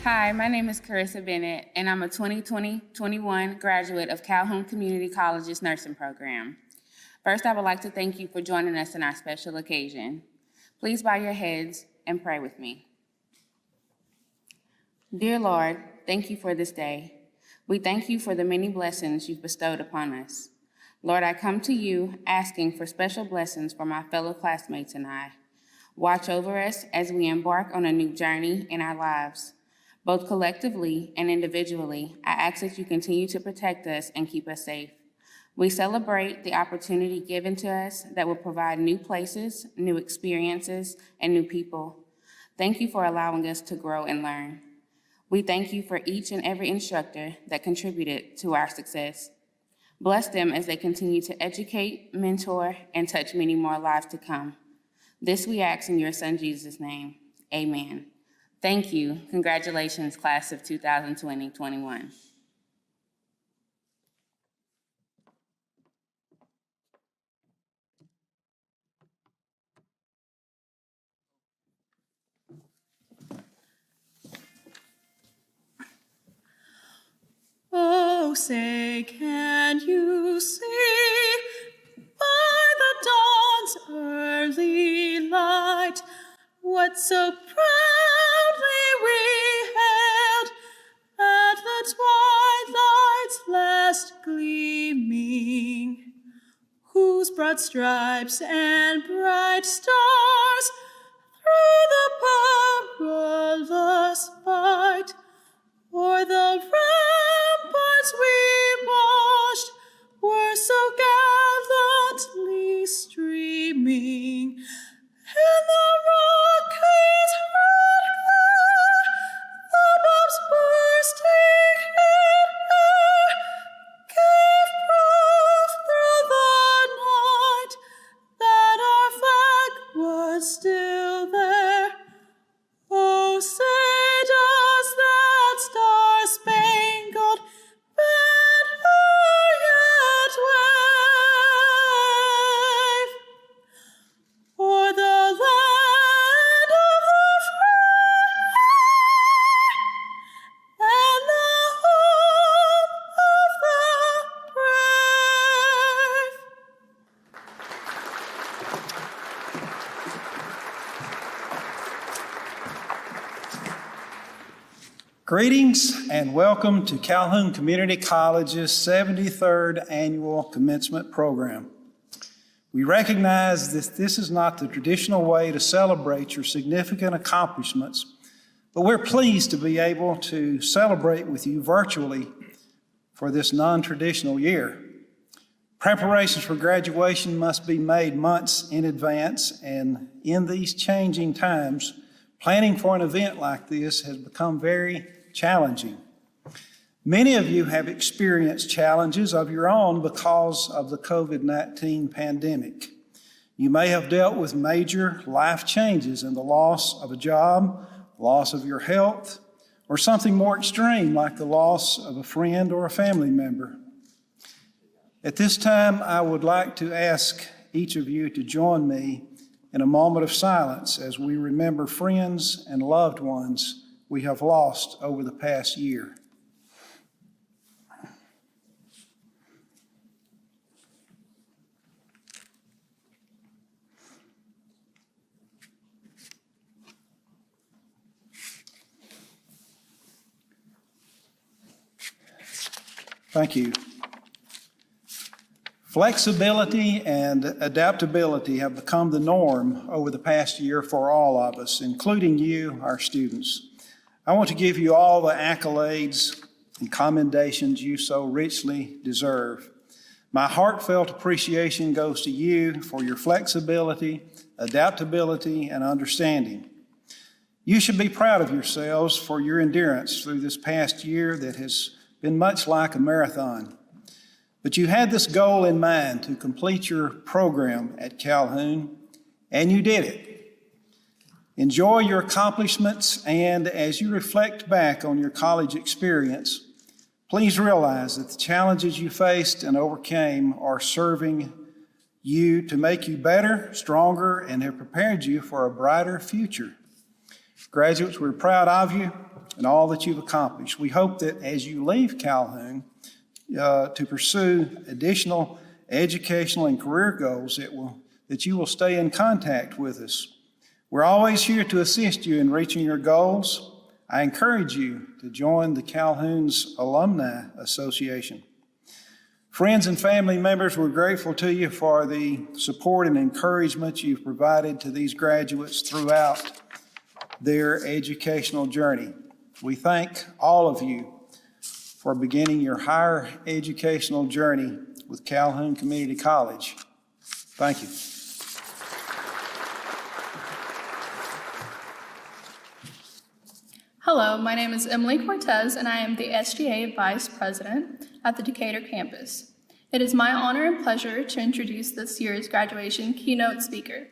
Hi, my name is Carissa Bennett, and I'm a 2020-21 graduate of Calhoun Community College's nursing program. First, I would like to thank you for joining us in our special occasion. Please bow your heads and pray with me. Dear Lord, thank you for this day. We thank you for the many blessings you've bestowed upon us. Lord, I come to you asking for special blessings for my fellow classmates and I. Watch over us as we embark on a new journey in our lives. Both collectively and individually, I ask that you continue to protect us and keep us safe. We celebrate the opportunity given to us that will provide new places, new experiences, and new people. Thank you for allowing us to grow and learn. We thank you for each and every instructor that contributed to our success. Bless them as they continue to educate, mentor, and touch many more lives to come. This we ask in your Son, Jesus' name. Amen. Thank you. Congratulations, class of 2020-21. Oh, say, can you see by the dawn's early light what so proudly we hailed at the twilight's last gleaming, whose broad stripes and bright stars through the perilous fight o'er the ramparts we watched were so gallantly streaming, and the Rockies' red glare, the bombs bursting in air, gave proof through the night that our flag was still there. Oh, say does that star-spangled banner yet wave o'er the land of the free and the home of the brave? Greetings and welcome to Calhoun Community College's 73rd Annual Commencement Program. We recognize that this is not the traditional way to celebrate your significant accomplishments, but we're pleased to be able to celebrate with you virtually for this non-traditional year. Preparations for graduation must be made months in advance, and in these changing times, planning for an event like this has become very challenging. Many of you have experienced challenges of your own because of the COVID-19 pandemic. You may have dealt with major life changes and the loss of a job, loss of your health, or something more extreme like the loss of a friend or a family member. At this time, I would like to ask each of you to join me in a moment of silence as we remember friends and loved ones we have lost over the past year. Thank you. Flexibility and adaptability have become the norm over the past year for all of us, including you, our students. I want to give you all the accolades and commendations you so richly deserve. My heartfelt appreciation goes to you for your flexibility, adaptability, and understanding. You should be proud of yourselves for your endurance through this past year that has been much like a marathon. But you had this goal in mind to complete your program at Calhoun, and you did it. Enjoy your accomplishments, and as you reflect back on your college experience, please realize that the challenges you faced and overcame are serving you to make you better, stronger, and have prepared you for a brighter future. Graduates, we're proud of you. and all that you've accomplished. We hope that as you leave Calhoun to pursue additional educational and career goals, that you will stay in contact with us. We're always here to assist you in reaching your goals. I encourage you to join the Calhoun's Alumni Association. Friends and family members, we're grateful to you for the support and encouragement you've provided to these graduates throughout their educational journey. We thank all of you for beginning your higher educational journey with Calhoun Community College. Thank you. Hello, my name is Emily Cortez, and I am the SGA Vice President at the Decatur campus. It is my honor and pleasure to introduce this year's graduation keynote speaker.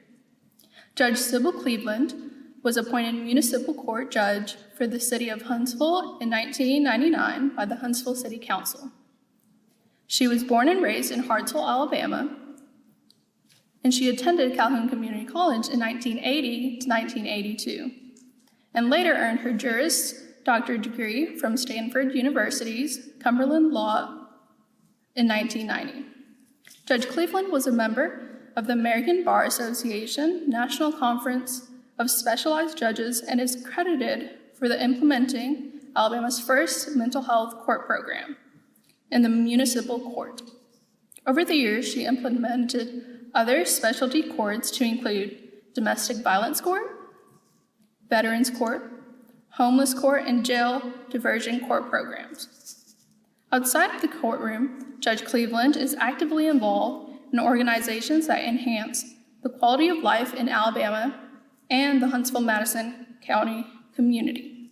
Judge Sybil Cleveland was appointed municipal court judge for the city of Huntsville in 1999 by the Huntsville City Council. She was born and raised in Hartsville, Alabama, and she attended Calhoun Community College in 1980 to 1982. And later earned her Juris Doctor degree from Stanford University's Cumberland Law in 1990. Judge Cleveland was a member of the American Bar Association National Conference of Specialized Judges and is credited for implementing Alabama's first mental health court program in the municipal court. Over the years, she implemented other specialty courts to include domestic violence court, Veterans Court, Homeless Court, and Jail Diversion Court programs. Outside of the courtroom, Judge Cleveland is actively involved in organizations that enhance the quality of life in Alabama and the Huntsville-Madison County community.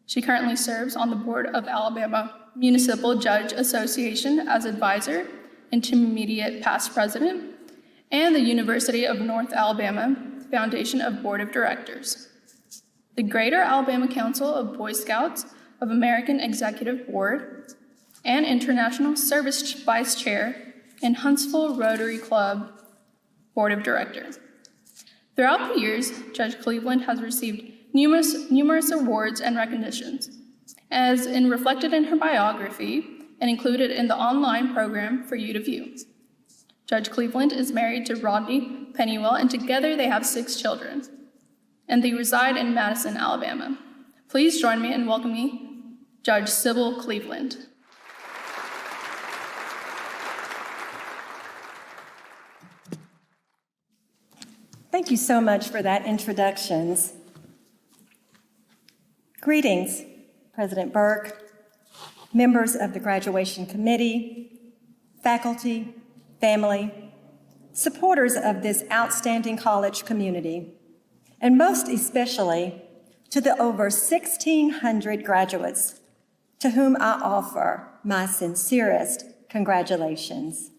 She currently serves on the board of Alabama Municipal Judge Association as advisor, intermediate past president, and the University of North Alabama Foundation of Board of Directors. The Greater Alabama Council of Boy Scouts of American Executive Board, and International Service Vice Chair in Huntsville Rotary Club Board of Directors. Throughout the years, Judge Cleveland has received numerous awards and recognitions, as reflected in her biography and included in the online program for you to view. Judge Cleveland is married to Rodney Pennywell, and together they have 6 children, and they reside in Madison, Alabama. Please join me in welcoming Judge Sybil Cleveland. Thank you so much for that introductions. Greetings, President Burke, members of the graduation committee, faculty, family, supporters of this outstanding college community, and most especially to the over 1,600 graduates to whom I offer my sincerest congratulations.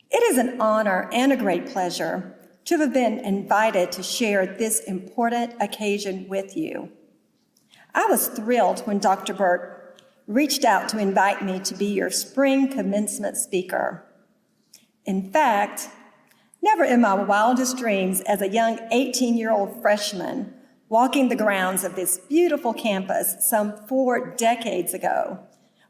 It is an honor and a great pleasure to have been invited to share this important occasion with you. I was thrilled when Dr. Burke reached out to invite me to be your spring commencement speaker. In fact, never in my wildest dreams as a young 18-year-old freshman walking the grounds of this beautiful campus some 4 decades ago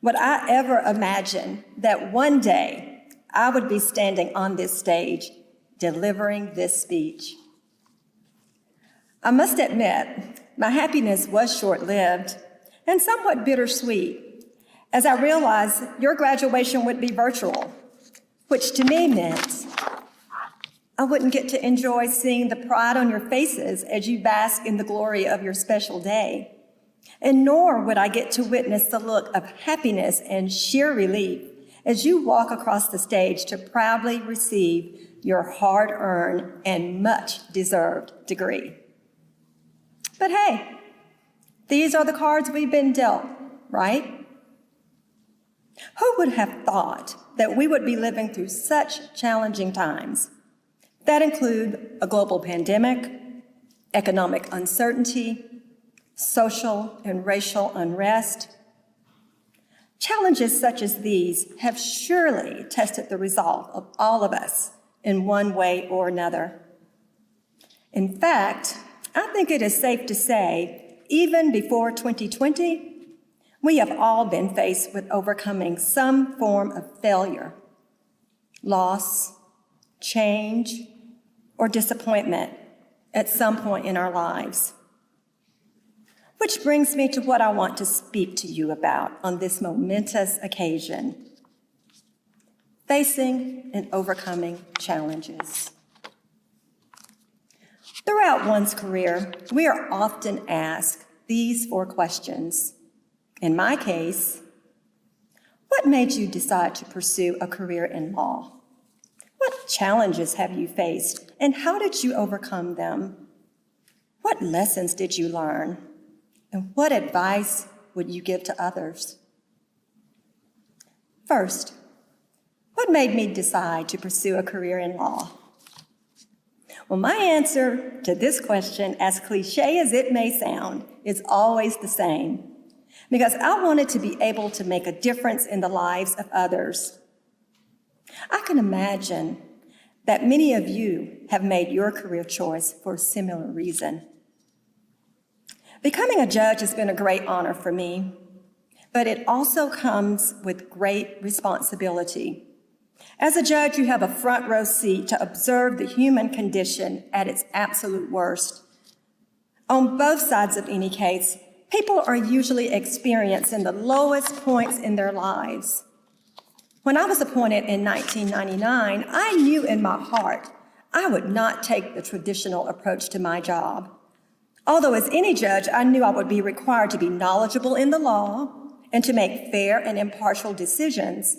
would I ever imagine that one day I would be standing on this stage delivering this speech. I must admit, my happiness was short-lived and somewhat bittersweet, as I realized your graduation would be virtual, which to me meant I wouldn't get to enjoy seeing the pride on your faces as you bask in the glory of your special day, and nor would I get to witness the look of happiness and sheer relief as you walk across the stage to proudly receive your hard-earned and much-deserved degree. But hey, these are the cards we've been dealt, right? Who would have thought that we would be living through such challenging times that include a global pandemic, economic uncertainty, social and racial unrest? Challenges such as these have surely tested the resolve of all of us in one way or another. In fact, I think it is safe to say even before 2020, we have all been faced with overcoming some form of failure, loss, change, or disappointment at some point in our lives. Which brings me to what I want to speak to you about on this momentous occasion: facing and overcoming challenges. Throughout one's career, we are often asked these 4 questions. In my case, what made you decide to pursue a career in law? What challenges have you faced, and how did you overcome them? What lessons did you learn, and what advice would you give to others? First, what made me decide to pursue a career in law? Well, my answer to this question, as cliche as it may sound, is always the same. Because I wanted to be able to make a difference in the lives of others. I can imagine that many of you have made your career choice for a similar reason. Becoming a judge has been a great honor for me, but it also comes with great responsibility. As a judge, you have a front row seat to observe the human condition at its absolute worst. On both sides of any case, people are usually experiencing the lowest points in their lives. When I was appointed in 1999, I knew in my heart I would not take the traditional approach to my job. Although as any judge, I knew I would be required to be knowledgeable in the law and to make fair and impartial decisions,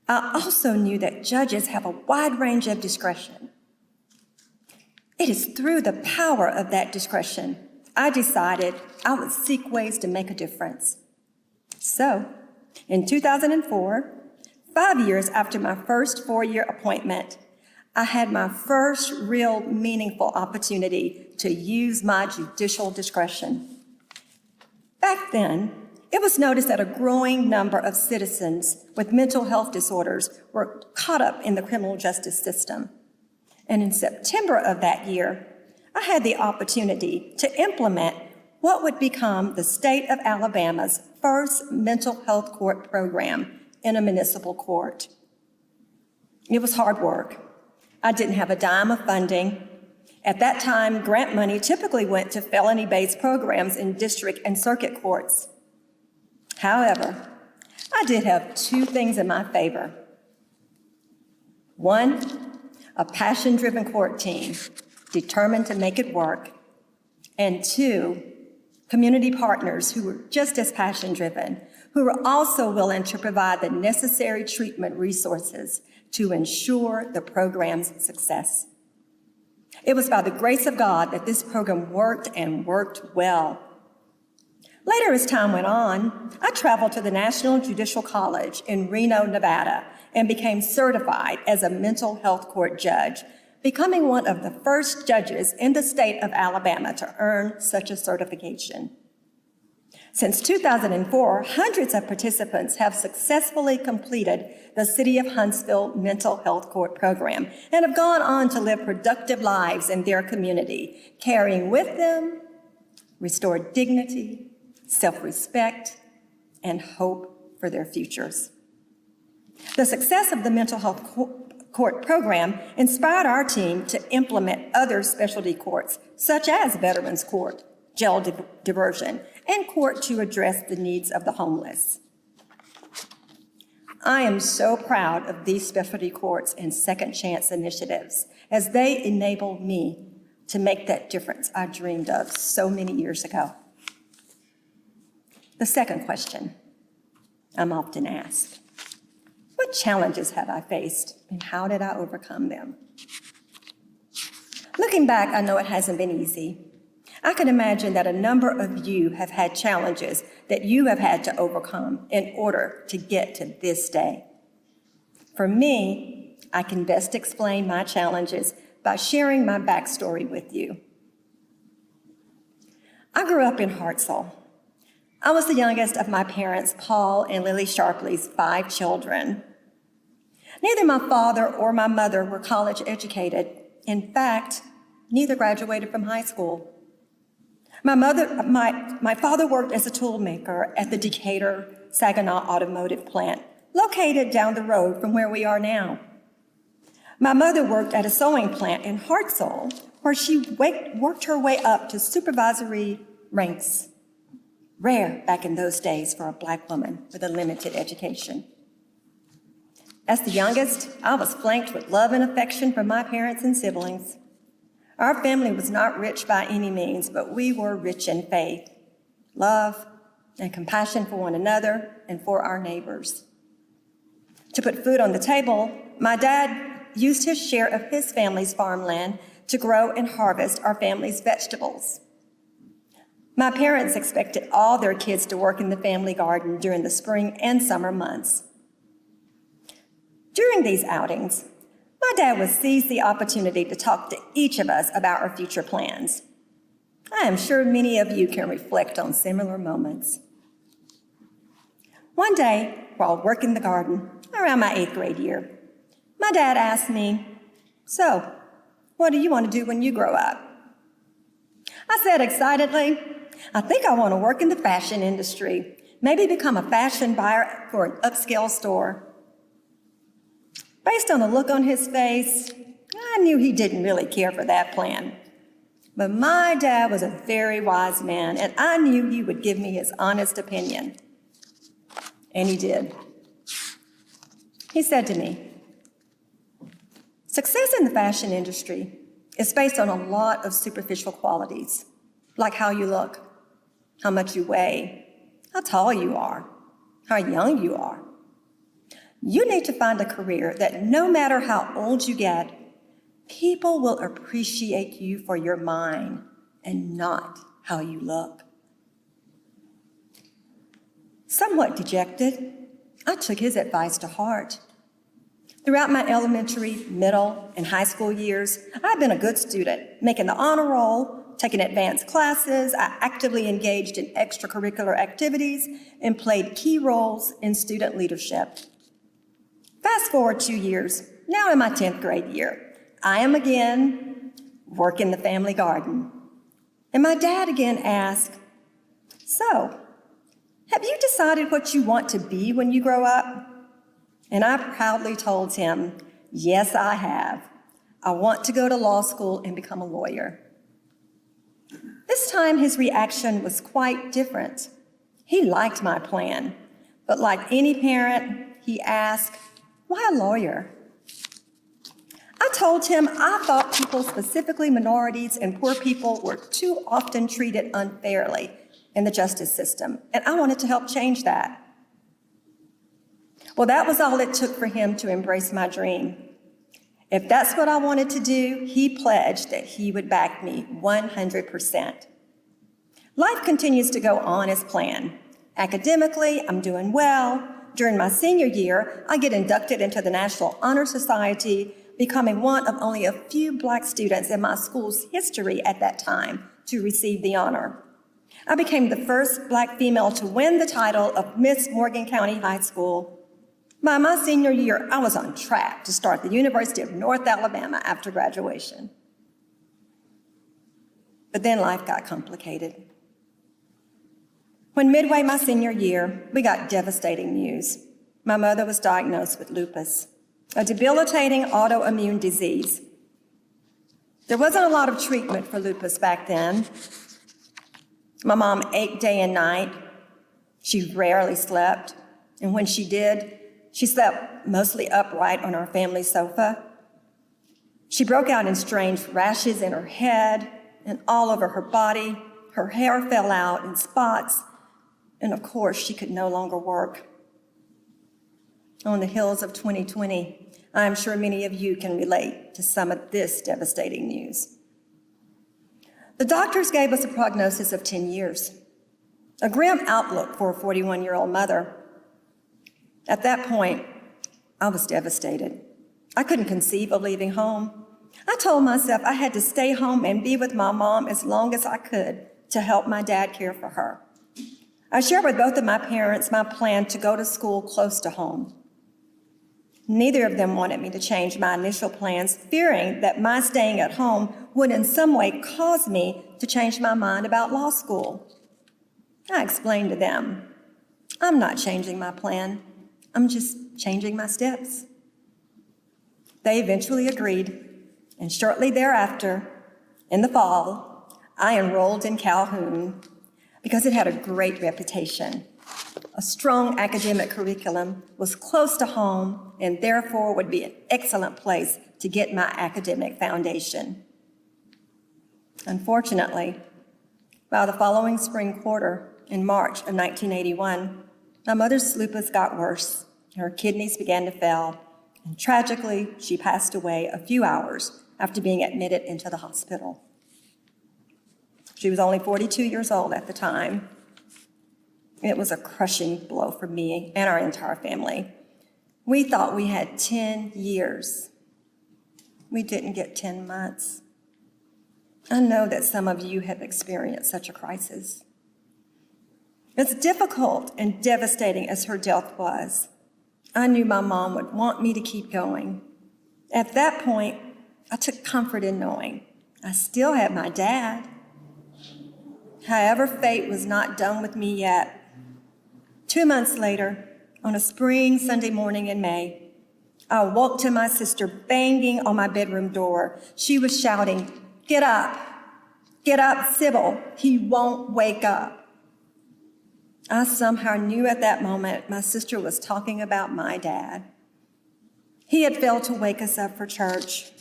I also knew that judges have a wide range of discretion. It is through the power of that discretion I decided I would seek ways to make a difference. So, in 2004, 5 years after my first 4-year appointment, I had my first real meaningful opportunity to use my judicial discretion. Back then, it was noticed that a growing number of citizens with mental health disorders were caught up in the criminal justice system. And in September of that year, I had the opportunity to implement what would become the state of Alabama's first mental health court program in a municipal court. It was hard work. I didn't have a dime of funding. At that time, grant money typically went to felony-based programs in district and circuit courts. However, I did have 2 things in my favor. 1, a passion-driven court team determined to make it work. And 2, community partners who were just as passion-driven, who were also willing to provide the necessary treatment resources to ensure the program's success. It was by the grace of God that this program worked and worked well. Later, as time went on, I traveled to the National Judicial College in Reno, Nevada, and became certified as a mental health court judge, becoming one of the first judges in the state of Alabama to earn such a certification. Since 2004, hundreds of participants have successfully completed the City of Huntsville Mental Health Court program and have gone on to live productive lives in their community, carrying with them restored dignity, self-respect, and hope for their futures. The success of the mental health court program inspired our team to implement other specialty courts, such as Veterans Court, jail diversion, and court to address the needs of the homeless. I am so proud of these specialty courts and second chance initiatives, as they enable me to make that difference I dreamed of so many years ago. The second question I'm often asked: what challenges have I faced, and how did I overcome them? Looking back, I know it hasn't been easy. I can imagine that a number of you have had challenges that you have had to overcome in order to get to this day. For me, I can best explain my challenges by sharing my backstory with you. I grew up in Hartselle. I was the youngest of my parents, Paul and Lily Sharpley's 5 children. Neither my father or my mother were college educated. In fact, neither graduated from high school. My father worked as a tool maker at the Decatur Saginaw Automotive Plant, located down the road from where we are now. My mother worked at a sewing plant in Hartselle, where she worked her way up to supervisory ranks. Rare back in those days for a Black woman with a limited education. As the youngest, I was flanked with love and affection from my parents and siblings. Our family was not rich by any means, but we were rich in faith, love, and compassion for one another and for our neighbors. To put food on the table, my dad used his share of his family's farmland to grow and harvest our family's vegetables. My parents expected all their kids to work in the family garden during the spring and summer months. During these outings, my dad would seize the opportunity to talk to each of us about our future plans. I am sure many of you can reflect on similar moments. One day, while working the garden, around my 8th grade year, my dad asked me, "So, what do you want to do when you grow up?" I said excitedly, "I think I want to work in the fashion industry, maybe become a fashion buyer for an upscale store." Based on the look on his face, I knew he didn't really care for that plan. But my dad was a very wise man, and I knew he would give me his honest opinion. And he did. He said to me, "Success in the fashion industry is based on a lot of superficial qualities, like how you look, how much you weigh, how tall you are, how young you are. You need to find a career that no matter how old you get, people will appreciate you for your mind and not how you look." Somewhat dejected, I took his advice to heart. Throughout my elementary, middle, and high school years, I've been a good student, making the honor roll, taking advanced classes. I actively engaged in extracurricular activities and played key roles in student leadership. Fast forward 2 years, now in my 10th grade year, I am again working the family garden. And my dad again asked, "So, have you decided what you want to be when you grow up?" And I proudly told him, "Yes, I have. I want to go to law school and become a lawyer." This time, his reaction was quite different. He liked my plan, but like any parent, he asked, "Why a lawyer?" I told him I thought people, specifically minorities and poor people, were too often treated unfairly in the justice system, and I wanted to help change that. Well, that was all it took for him to embrace my dream. If that's what I wanted to do, he pledged that he would back me 100%. Life continues to go on as planned. Academically, I'm doing well. During my senior year, I get inducted into the National Honor Society, becoming one of only a few Black students in my school's history at that time to receive the honor. I became the first Black female to win the title of Miss Morgan County High School. By my senior year, I was on track to start the University of North Alabama after graduation. But then life got complicated. When midway my senior year, we got devastating news. My mother was diagnosed with lupus, a debilitating autoimmune disease. There wasn't a lot of treatment for lupus back then. My mom ate day and night. She rarely slept, and when she did, she slept mostly upright on our family sofa. She broke out in strange rashes in her head and all over her body. Her hair fell out in spots, and of course, she could no longer work. On the hills of 2020, I am sure many of you can relate to some of this devastating news. The doctors gave us a prognosis of 10 years, a grim outlook for a 41-year-old mother. At that point, I was devastated. I couldn't conceive of leaving home. I told myself I had to stay home and be with my mom as long as I could to help my dad care for her. I shared with both of my parents my plan to go to school close to home. Neither of them wanted me to change my initial plans, fearing that my staying at home would in some way cause me to change my mind about law school. I explained to them, I'm not changing my plan. I'm just changing my steps. They eventually agreed, and shortly thereafter, in the fall, I enrolled in Calhoun because it had a great reputation. A strong academic curriculum was close to home and therefore would be an excellent place to get my academic foundation. Unfortunately, by the following spring quarter, in March of 1981, my mother's lupus got worse, her kidneys began to fail, and tragically, she passed away a few hours after being admitted into the hospital. She was only 42 years old at the time. It was a crushing blow for me and our entire family. We thought we had 10 years. We didn't get 10 months. I know that some of you have experienced such a crisis. As difficult and devastating as her death was, I knew my mom would want me to keep going. At that point, I took comfort in knowing I still had my dad. However, fate was not done with me yet. 2 months later, on a spring Sunday morning in May, I woke to my sister banging on my bedroom door. She was shouting, get up, Sybil, he won't wake up." I somehow knew at that moment my sister was talking about my dad. He had failed to wake us up for church.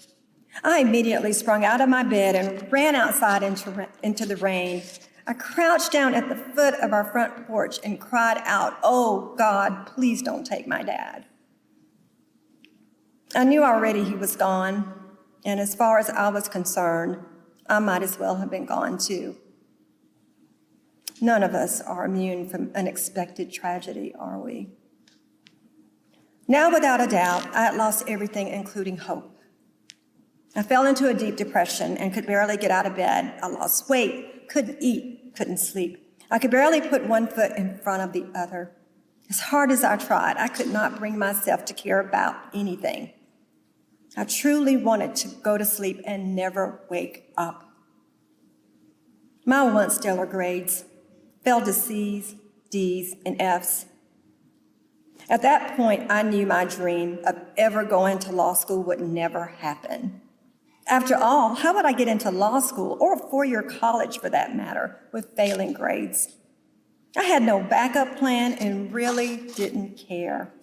I immediately sprung out of my bed and ran outside into the rain. I crouched down at the foot of our front porch and cried out, "Oh God, please don't take my dad." I knew already he was gone, and as far as I was concerned, I might as well have been gone too. None of us are immune from unexpected tragedy, are we? Now, without a doubt, I had lost everything, including hope. I fell into a deep depression and could barely get out of bed. I lost weight, couldn't eat, couldn't sleep. I could barely put one foot in front of the other. As hard as I tried, I could not bring myself to care about anything. I truly wanted to go to sleep and never wake up. My once stellar grades fell to C's, D's, and F's. At that point, I knew my dream of ever going to law school would never happen. After all, how would I get into law school, or a four-year college for that matter, with failing grades? I had no backup plan and really didn't care.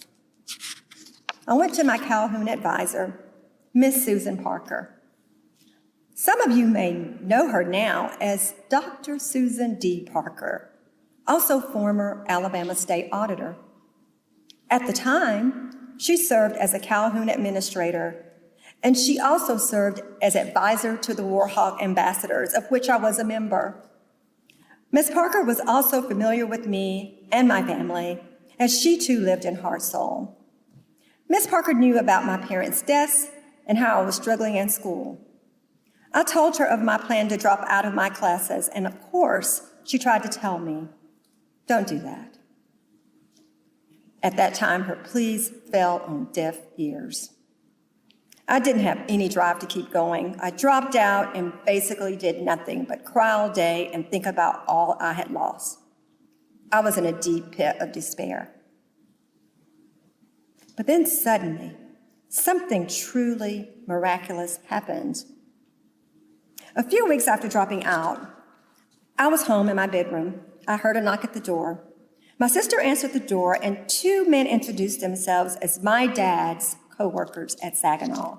I went to my Calhoun advisor, Miss Susan Parker. Some of you may know her now as Dr. Susan D. Parker, also former Alabama State Auditor. At the time, she served as a Calhoun administrator, and she also served as advisor to the Warhawk ambassadors, of which I was a member. Ms. Parker was also familiar with me and my family, as she too lived in Hartselle. Ms. Parker knew about my parents' deaths and how I was struggling in school. I told her of my plan to drop out of my classes, and of course, she tried to tell me, "Don't do that." At that time, her pleas fell on deaf ears. I didn't have any drive to keep going. I dropped out and basically did nothing but cry all day and think about all I had lost. I was in a deep pit of despair. But then suddenly, something truly miraculous happened. A few weeks after dropping out, I was home in my bedroom. I heard a knock at the door. My sister answered the door, and two men introduced themselves as my dad's co-workers at Saginaw.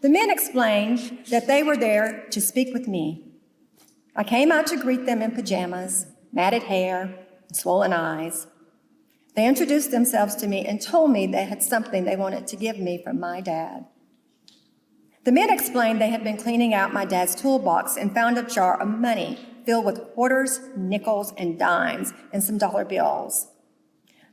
The men explained that they were there to speak with me. I came out to greet them in pajamas, matted hair, and swollen eyes. They introduced themselves to me and told me they had something they wanted to give me from my dad. The men explained they had been cleaning out my dad's toolbox and found a jar of money filled with quarters, nickels, and dimes, and some dollar bills.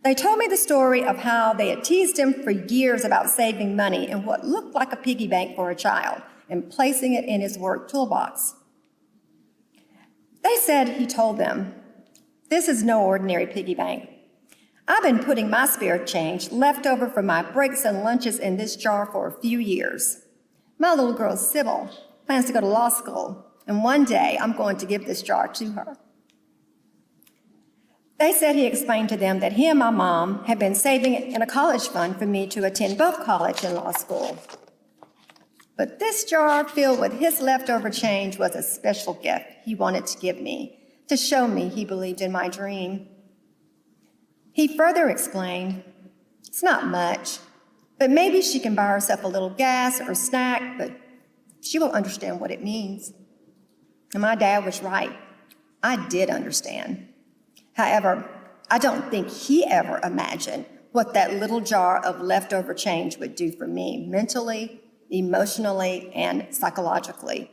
They told me the story of how they had teased him for years about saving money in what looked like a piggy bank for a child and placing it in his work toolbox. They said he told them, "This is no ordinary piggy bank. I've been putting my spare change left over from my breaks and lunches in this jar for a few years. My little girl, Sybil, plans to go to law school, and one day I'm going to give this jar to her. They said he explained to them that he and my mom had been saving in a college fund for me to attend both college and law school. But this jar filled with his leftover change was a special gift he wanted to give me to show me he believed in my dream. He further explained, it's not much, but maybe she can buy herself a little gas or snack, but she will understand what it means. And my dad was right. I did understand. However, I don't think he ever imagined what that little jar of leftover change would do for me mentally, emotionally, and psychologically.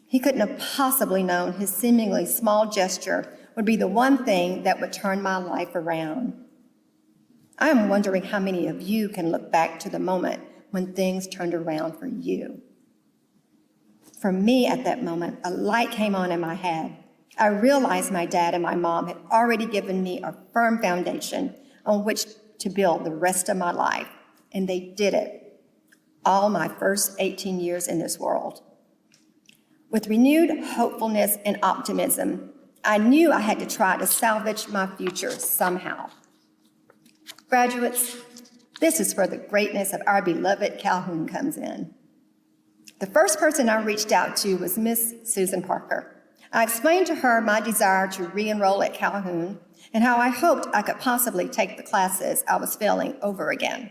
He couldn't have possibly known his seemingly small gesture would be the one thing that would turn my life around. I am wondering how many of you can look back to the moment when things turned around for you. For me, at that moment, a light came on in my head. I realized my dad and my mom had already given me a firm foundation on which to build the rest of my life, and they did it, all my first 18 years in this world. With renewed hopefulness and optimism, I knew I had to try to salvage my future somehow. Graduates, this is where the greatness of our beloved Calhoun comes in. The first person I reached out to was Miss Susan Parker. I explained to her my desire to re-enroll at Calhoun and how I hoped I could possibly take the classes I was failing over again.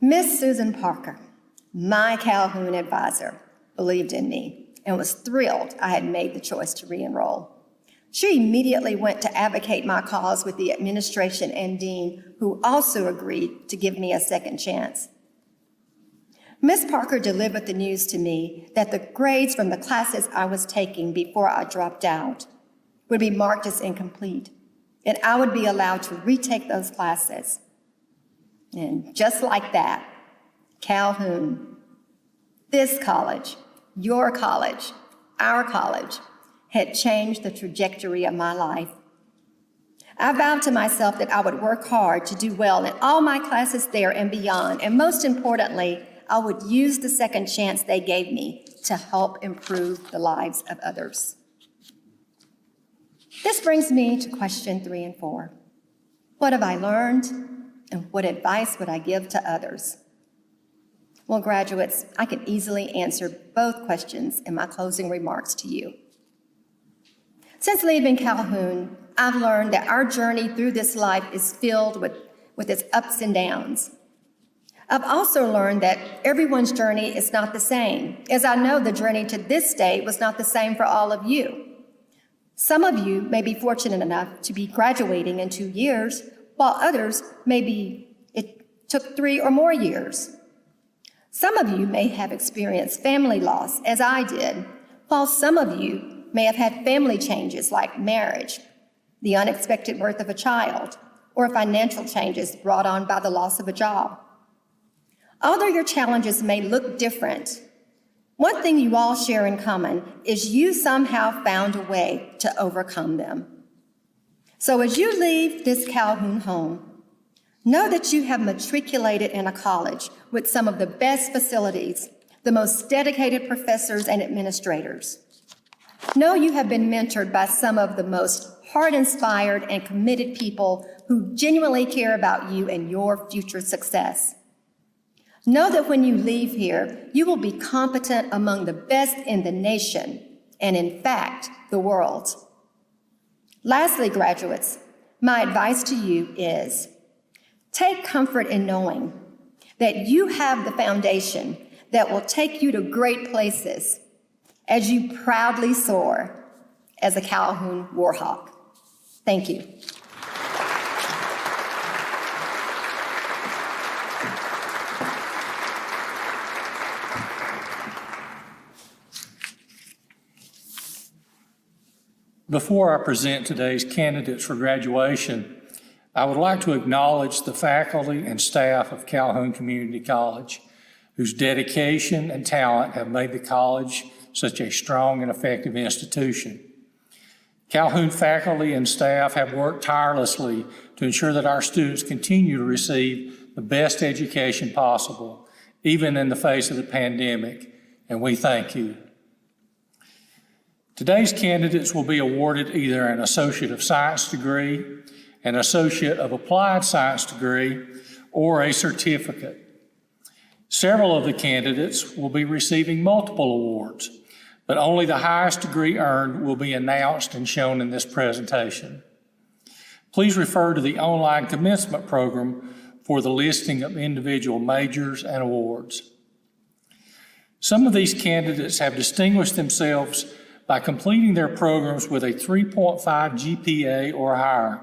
Miss Susan Parker, my Calhoun advisor, believed in me and was thrilled I had made the choice to re-enroll. She immediately went to advocate my cause with the administration and dean, who also agreed to give me a second chance. Ms. Parker delivered the news to me that the grades from the classes I was taking before I dropped out would be marked as incomplete, and I would be allowed to retake those classes. And just like that, Calhoun, this college, your college, our college, had changed the trajectory of my life. I vowed to myself that I would work hard to do well in all my classes there and beyond, and most importantly, I would use the second chance they gave me to help improve the lives of others. This brings me to question 3 and 4. What have I learned, and what advice would I give to others? Well, graduates, I can easily answer both questions in my closing remarks to you. Since leaving Calhoun, I've learned that our journey through this life is filled with its ups and downs. I've also learned that everyone's journey is not the same, as I know the journey to this day was not the same for all of you. Some of you may be fortunate enough to be graduating in 2 years, while others maybe it took 3 or more years. Some of you may have experienced family loss, as I did, while some of you may have had family changes like marriage, the unexpected birth of a child, or financial changes brought on by the loss of a job. Although your challenges may look different, one thing you all share in common is you somehow found a way to overcome them. So as you leave this Calhoun home, know that you have matriculated in a college with some of the best facilities, the most dedicated professors and administrators. Know you have been mentored by some of the most heart-inspired and committed people who genuinely care about you and your future success. Know that when you leave here, you will be competent among the best in the nation, and in fact, the world. Lastly, graduates, my advice to you is take comfort in knowing that you have the foundation that will take you to great places as you proudly soar as a Calhoun Warhawk. Thank you. Before I present today's candidates for graduation, I would like to acknowledge the faculty and staff of Calhoun Community College, whose dedication and talent have made the college such a strong and effective institution. Calhoun faculty and staff have worked tirelessly to ensure that our students continue to receive the best education possible, even in the face of the pandemic, and we thank you. Today's candidates will be awarded either an Associate of Science degree, an Associate of Applied Science degree, or a certificate. Several of the candidates will be receiving multiple awards, but only the highest degree earned will be announced and shown in this presentation. Please refer to the online commencement program for the listing of individual majors and awards. Some of these candidates have distinguished themselves by completing their programs with a 3.5 GPA or higher,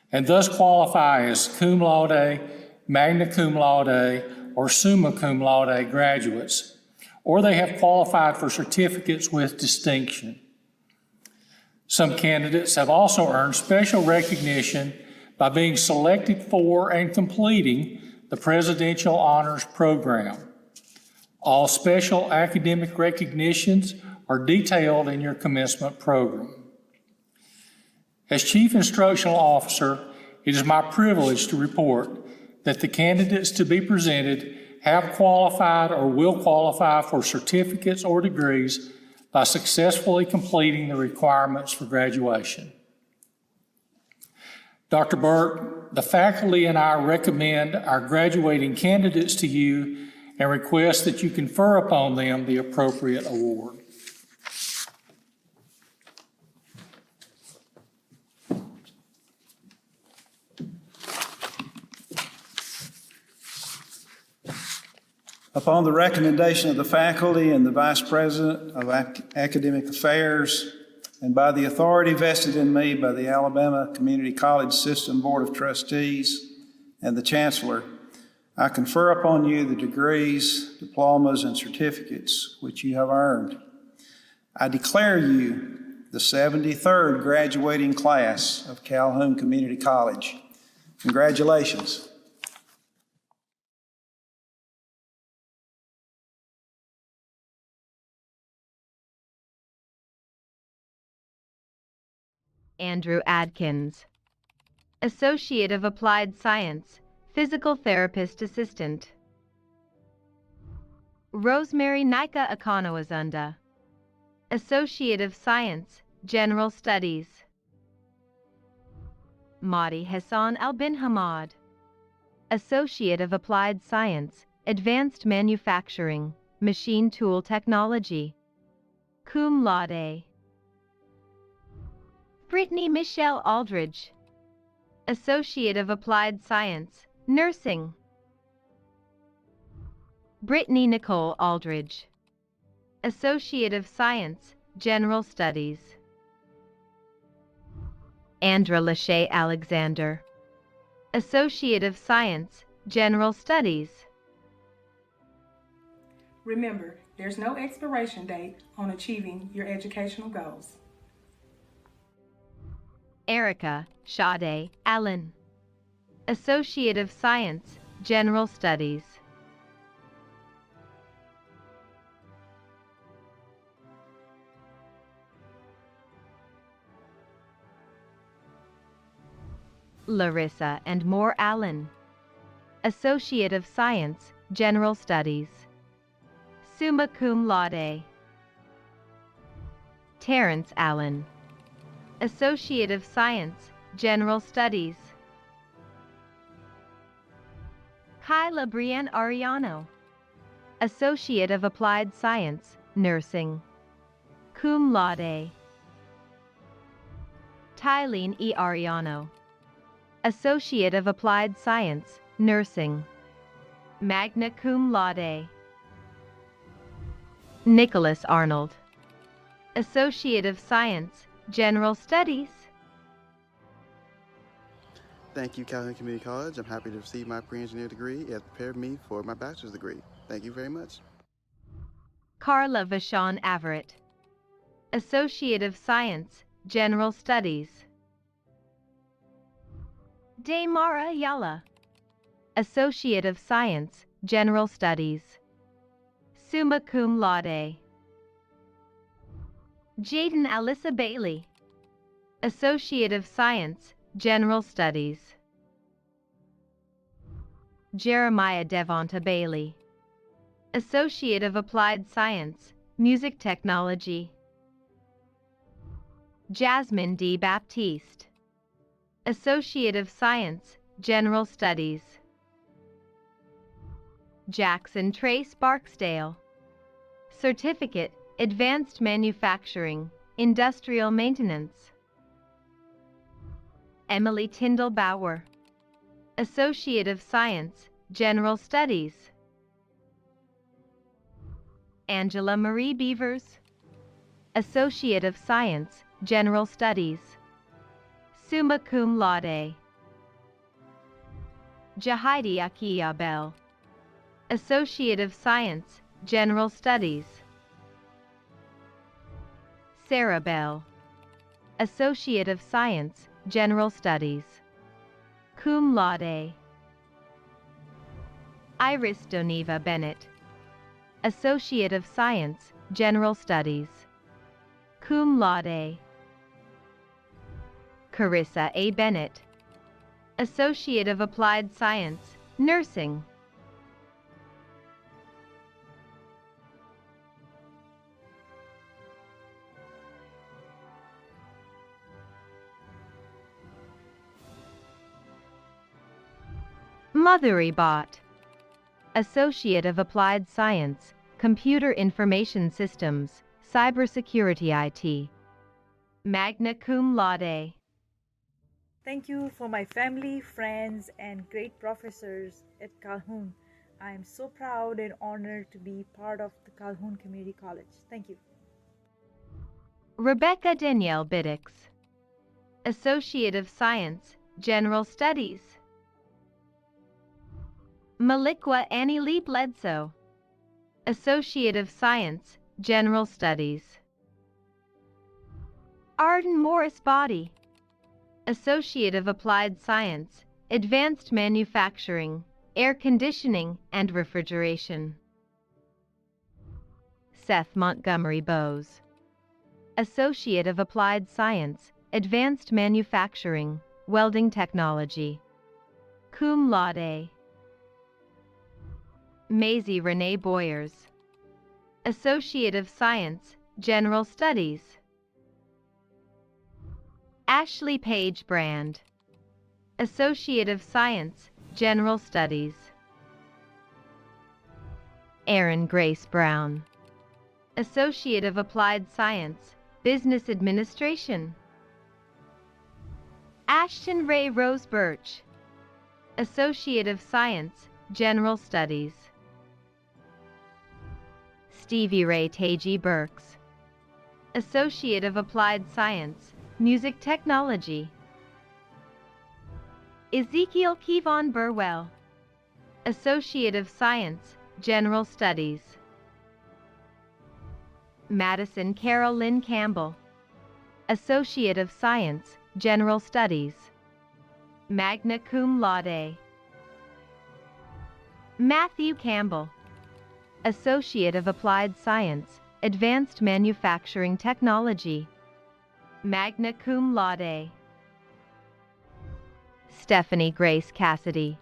and thus qualify as cum laude, magna cum laude, or summa cum laude graduates, or they have qualified for certificates with distinction. Some candidates have also earned special recognition by being selected for and completing the Presidential Honors Program. All special academic recognitions are detailed in your commencement program. As Chief Instructional Officer, it is my privilege to report that the candidates to be presented have qualified or will qualify for certificates or degrees by successfully completing the requirements for graduation. Dr. Burke, the faculty and I recommend our graduating candidates to you and request that you confer upon them the appropriate award. Upon the recommendation of the faculty and the Vice President of Academic Affairs, and by the authority vested in me by the Alabama Community College System Board of Trustees and the Chancellor, I confer upon you the degrees, diplomas, and certificates which you have earned. I declare you the 73rd graduating class of Calhoun Community College. Congratulations. Andrew Adkins, Associate of Applied Science, Physical Therapist Assistant. Rosemary Nika Akonoazunda, Associate of Science, General Studies. Mahdi Hassan Albin Hamad, Associate of Applied Science, Advanced Manufacturing, Machine Tool Technology. Cum laude. Brittany Michelle Aldridge, Associate of Applied Science, Nursing. Brittany Nicole Aldridge, Associate of Science, General Studies. Andra Lachey Alexander, Associate of Science, General Studies. Remember, there's no expiration date on achieving your educational goals. Erica Sade Allen, Associate of Science, General Studies. Larissa and Moore Allen, Associate of Science, General Studies. Summa cum laude. Terrence Allen, Associate of Science, General Studies. Kyla Brienne Ariano, Associate of Applied Science, Nursing. Cum laude. Tylene E. Ariano, Associate of Applied Science, Nursing. Magna cum laude. Nicholas Arnold, Associate of Science, General Studies. Thank you, Calhoun Community College. I'm happy to receive my pre-engineer degree. It has prepared me for my bachelor's degree. Thank you very much. Carla Vachon Everett, Associate of Science, General Studies. Daymara Yala, Associate of Science, General Studies. Summa cum laude. Jaden Alyssa Bailey, Associate of Science, General Studies. Jeremiah Devonta Bailey, Associate of Applied Science, Music Technology. Jasmine D. Baptiste. Associate of Science, General Studies. Jackson Trace Barksdale. Certificate, Advanced Manufacturing, Industrial Maintenance. Emily Tyndall Bauer. Associate of Science, General Studies. Angela Marie Beavers. Associate of Science, General Studies. Summa cum laude. Jahidi Akia Bell. Associate of Science, General Studies. Sarah Bell. Associate of Science, General Studies. Cum laude. Iris Doniva Bennett. Associate of Science, General Studies. Cum laude. Carissa A. Bennett. Associate of Applied Science, Nursing. Mothery Bott. Associate of Applied Science, Computer Information Systems, Cybersecurity IT. Magna cum laude. Thank you for my family, friends, and great professors at Calhoun. I am so proud and honored to be part of the Calhoun Community College. Thank you. Rebecca Danielle Biddix. Associate of Science, General Studies. Malikwa Annie Lee Bledsoe. Associate of Science, General Studies. Arden Morris Body. Associate of Applied Science, Advanced Manufacturing, Air Conditioning and Refrigeration. Seth Montgomery Bowes. Associate of Applied Science, Advanced Manufacturing, Welding Technology. Cum laude. Maisie Renee Boyers. Associate of Science, General Studies. Ashley Page Brand. Associate of Science, General Studies. Erin Grace Brown. Associate of Applied Science, Business Administration. Ashton Ray Rose Birch. Associate of Science, General Studies. Stevie Ray Taji Burks. Associate of Applied Science, Music Technology. Ezekiel Kevon Burwell. Associate of Science, General Studies. Madison Carol Lynn Campbell. Associate of Science, General Studies. Magna cum laude. Matthew Campbell. Associate of Applied Science, Advanced Manufacturing Technology. Magna cum laude. Stephanie Grace Cassidy.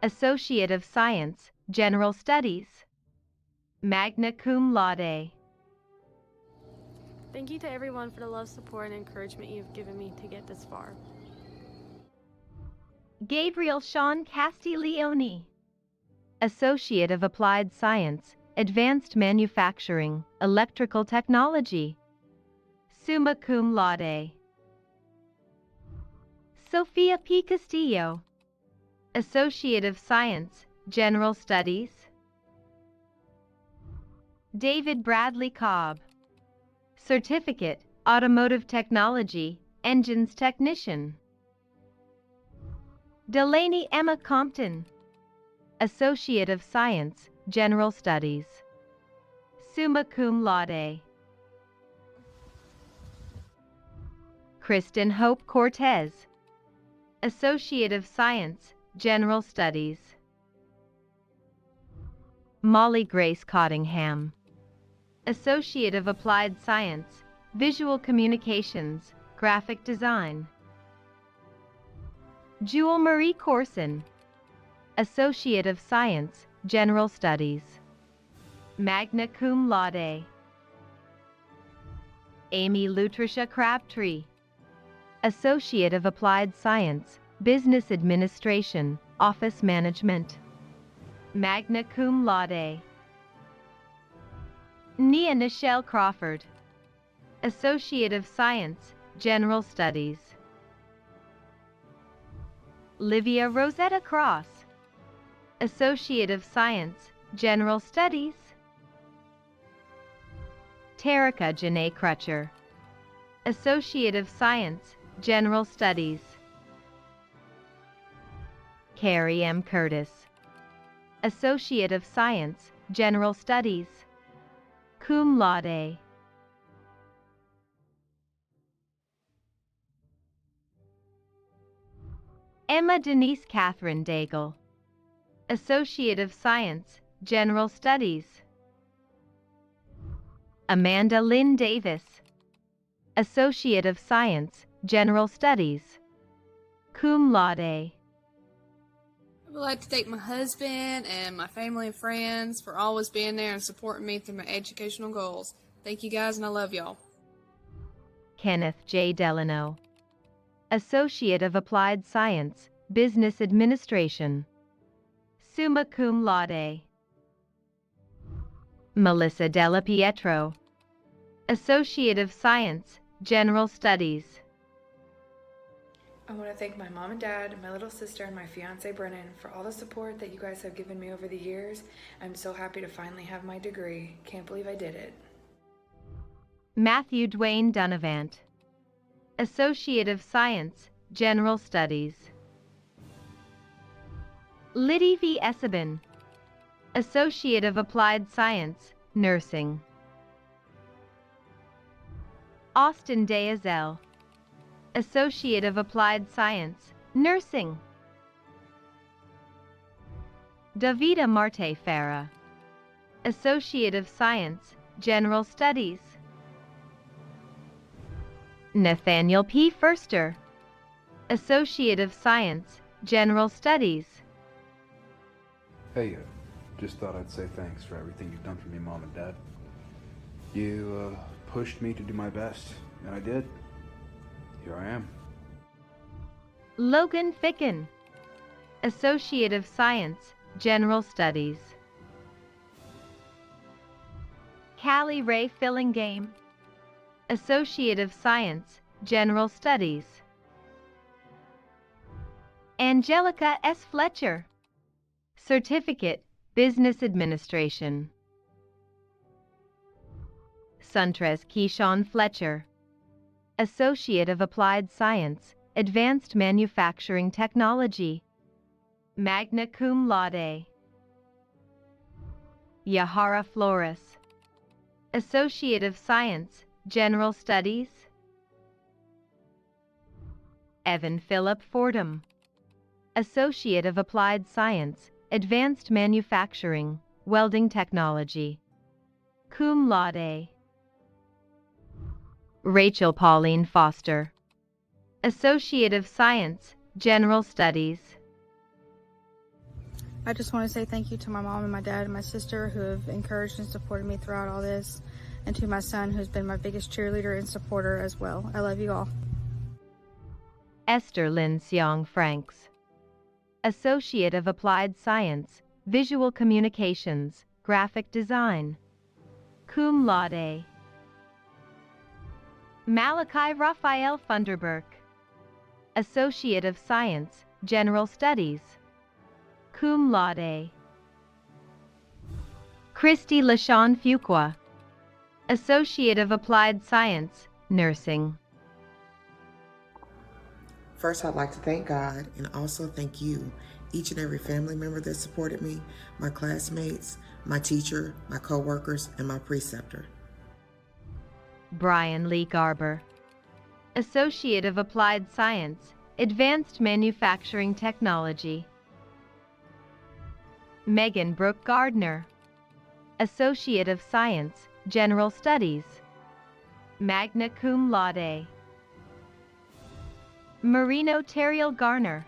Associate of Science, General Studies. Magna cum laude. Thank you to everyone for the love, support, and encouragement you've given me to get this far. Gabriel Sean Castiglione. Associate of Applied Science, Advanced Manufacturing, Electrical Technology. Summa cum laude. Sophia P. Castillo. Associate of Science, General Studies. David Bradley Cobb. Certificate, Automotive Technology, Engines Technician. Delaney Emma Compton. Associate of Science, General Studies. Summa cum laude. Kristen Hope Cortez. Associate of Science, General Studies. Molly Grace Cottingham. Associate of Applied Science, Visual Communications, Graphic Design. Jewel Marie Corson. Associate of Science, General Studies. Magna cum laude. Amy Lutricia Crabtree, Associate of Applied Science, Business Administration, Office Management, magna cum laude. Nia Nichelle Crawford, Associate of Science, General Studies. Livia Rosetta Cross, Associate of Science, General Studies. Tarika Janae Crutcher, Associate of Science, General Studies. Carrie M. Curtis, Associate of Science, General Studies, cum laude. Emma Denise Catherine Daigle, Associate of Science, General Studies. Amanda Lynn Davis, Associate of Science, General Studies, cum laude. I would like to thank my husband and my family and friends for always being there and supporting me through my educational goals. Thank you guys, and I love y'all. Kenneth J. Delano, Associate of Applied Science, Business Administration, summa cum laude. Melissa Della Pietro, Associate of Science, General Studies. I want to thank my mom and dad, my little sister, and my fiance Brennan for all the support that you guys have given me over the years. I'm so happy to finally have my degree. Can't believe I did it. Matthew Dwayne Dunavant, Associate of Science, General Studies. Liddy V. Essebin, Associate of Applied Science, Nursing. Austin Deazel, Associate of Applied Science, Nursing. Davida Marte Farah, Associate of Science, General Studies. Nathaniel P. Furster, Associate of Science, General Studies. Hey, just thought I'd say thanks for everything you've done for me, Mom and Dad. You pushed me to do my best, and I did. Here I am. Logan Ficken, Associate of Science, General Studies. Callie Ray Fillingame, Associate of Science, General Studies. Angelica S. Fletcher, Certificate, Business Administration. Suntres Keyshawn Fletcher, Associate of Applied Science, Advanced Manufacturing Technology, magna cum laude. Yahara Flores, Associate of Science, General Studies. Evan Philip Fordham, Associate of Applied Science, Advanced Manufacturing, Welding Technology, cum laude. Rachel Pauline Foster, Associate of Science, General Studies. I just want to say thank you to my mom and my dad and my sister who have encouraged and supported me throughout all this, and to my son who's been my biggest cheerleader and supporter as well. I love you all. Esther Lynn Seong Franks, Associate of Applied Science, Visual Communications, Graphic Design, cum laude. Malachi Raphael Funderburk, Associate of Science, General Studies, cum laude. Christy LaShawn Fuqua, Associate of Applied Science, Nursing. First, I'd like to thank God and also thank you, each and every family member that supported me, my classmates, my teacher, my co-workers, and my preceptor. Brian Lee Garber, Associate of Applied Science, Advanced Manufacturing Technology. Megan Brooke Gardner, Associate of Science, General Studies, magna cum laude. Marino Terriel Garner,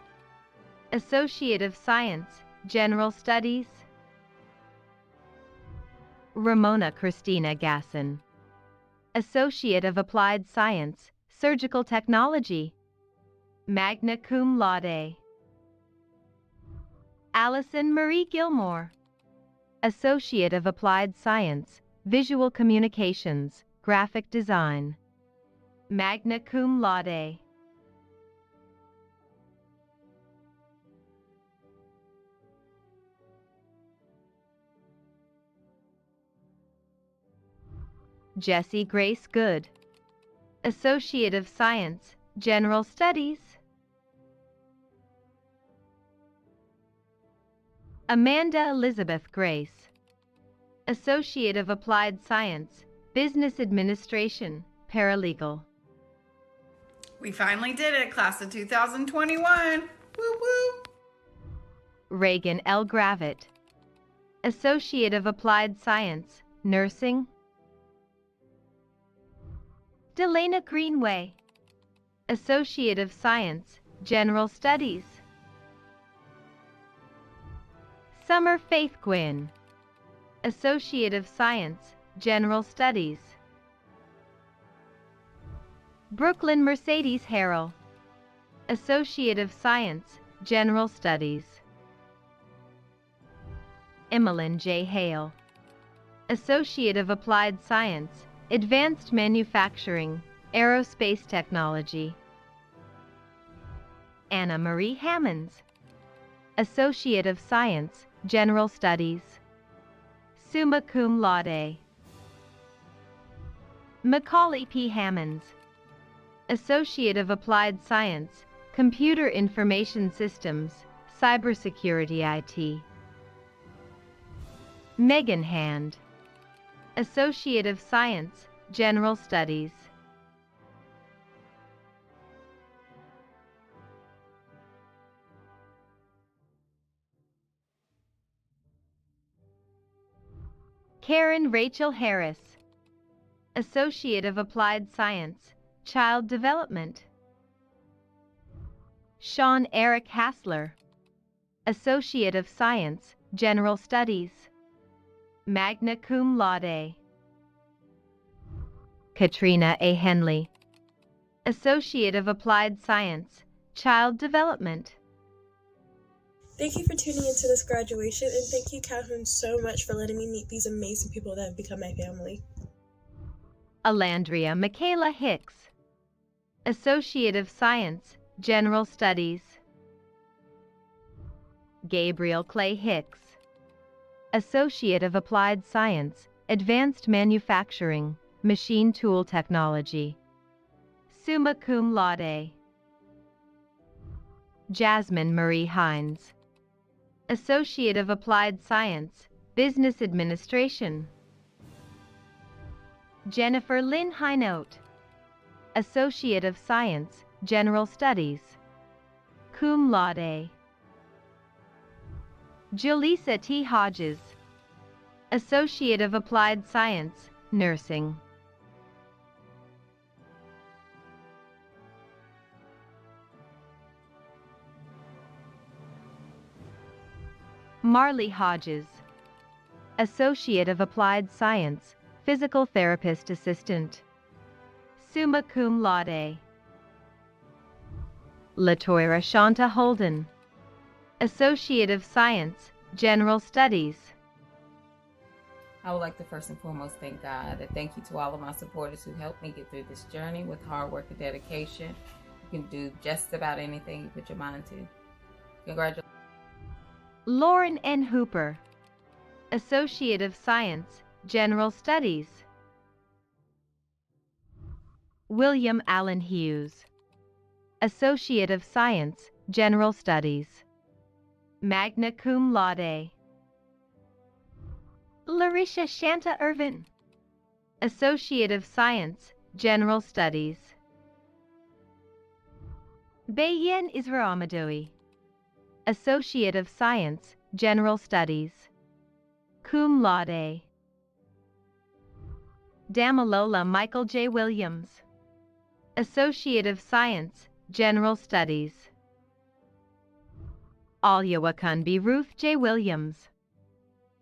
Associate of Science, General Studies. Ramona Christina Gasson, Associate of Applied Science, Surgical Technology, magna cum laude. Allison Marie Gilmore, Associate of Applied Science, Visual Communications, Graphic Design, magna cum laude. Jessie Grace Good, Associate of Science, General Studies. Amanda Elizabeth Grace, Associate of Applied Science, Business Administration, Paralegal. We finally did it, class of 2021. Woo woo. Reagan L. Gravitt, Associate of Applied Science, Nursing. Delana Greenway, Associate of Science, General Studies. Summer Faith Gwynn, Associate of Science, General Studies. Brooklyn Mercedes Harrell, Associate of Science, General Studies. Emmeline J. Hale, Associate of Applied Science, Advanced Manufacturing, Aerospace Technology. Anna Marie Hammonds, Associate of Science, General Studies, summa cum laude. Macaulay P. Hammonds, Associate of Applied Science, Computer Information Systems, Cybersecurity IT. Megan Hand, Associate of Science, General Studies. Karen Rachel Harris, Associate of Applied Science, Child Development. Sean Eric Hassler, Associate of Science, General Studies, magna cum laude. Katrina A. Henley, Associate of Applied Science, Child Development. Thank you for tuning into this graduation, and thank you, Calhoun, so much for letting me meet these amazing people that have become my family. Alandria Michaela Hicks, Associate of Science, General Studies. Gabriel Clay Hicks, Associate of Applied Science, Advanced Manufacturing, Machine Tool Technology, summa cum laude. Jasmine Marie Hines, Associate of Applied Science, Business Administration. Jennifer Lynn Hinote, Associate of Science, General Studies, cum laude. Julissa T. Hodges, Associate of Applied Science, Nursing. Marley Hodges, Associate of Applied Science, Physical Therapist Assistant, summa cum laude. Latoira Shanta Holden, Associate of Science, General Studies. I would like to first and foremost thank God and thank you to all of my supporters who helped me get through this journey with hard work and dedication. You can do just about anything you put your mind to. Congratulations. Lauren N. Hooper, Associate of Science, General Studies. William Allen Hughes, Associate of Science, General Studies, magna cum laude. Larisha Shanta Irvin, Associate of Science, General Studies. Bayen Isra'amadoui, Associate of Science, General Studies, cum laude. Damalola Michael J. Williams, Associate of Science, General Studies. Alyawakunbi Ruth J. Williams,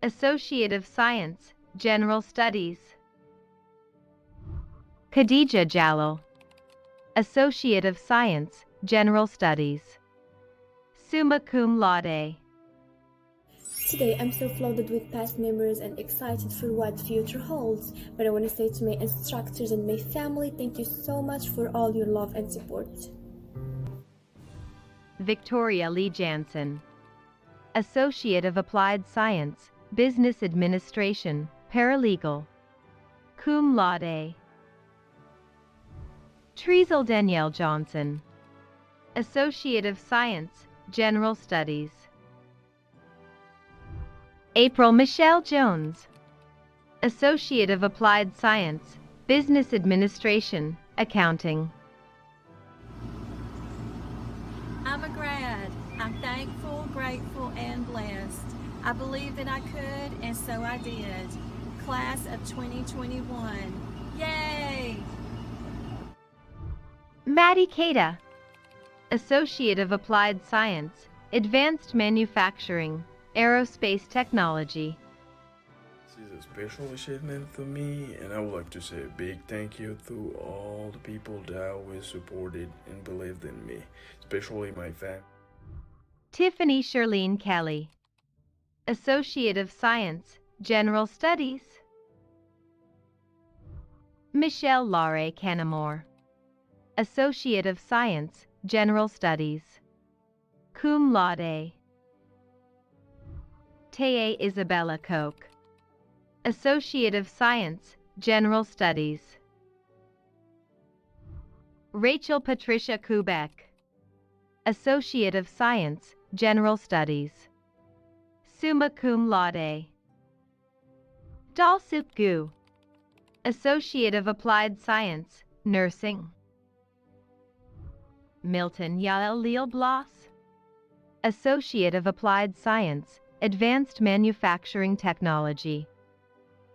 Associate of Science, General Studies. Khadija Jalal, Associate of Science, General Studies. Summa cum laude. Today, I'm so flooded with past memories and excited for what the future holds. But I want to say to my instructors and my family, thank you so much for all your love and support. Victoria Lee Jansen, Associate of Applied Science, Business Administration, Paralegal. Cum laude. Treazel Danielle Johnson, Associate of Science, General Studies. April Michelle Jones, Associate of Applied Science, Business Administration, Accounting. I'm a grad. I'm thankful, grateful, and blessed. I believed that I could, and so I did. Class of 2021. Yay! Maddie Keita, Associate of Applied Science, Advanced Manufacturing, Aerospace Technology. This is a special achievement for me, and I would like to say a big thank you to all the people that always supported and believed in me, especially my family. Tiffany Shirlene Kelly, Associate of Science, General Studies. Michelle Laurie Canamore, Associate of Science, General Studies. Cum laude. Teye Isabella Koch, Associate of Science, General Studies. Rachel Patricia Kubek, Associate of Science, General Studies. Summa cum laude. Dalsup Gu, Associate of Applied Science, Nursing. Milton Yael Leal Bloss, Associate of Applied Science, Advanced Manufacturing Technology.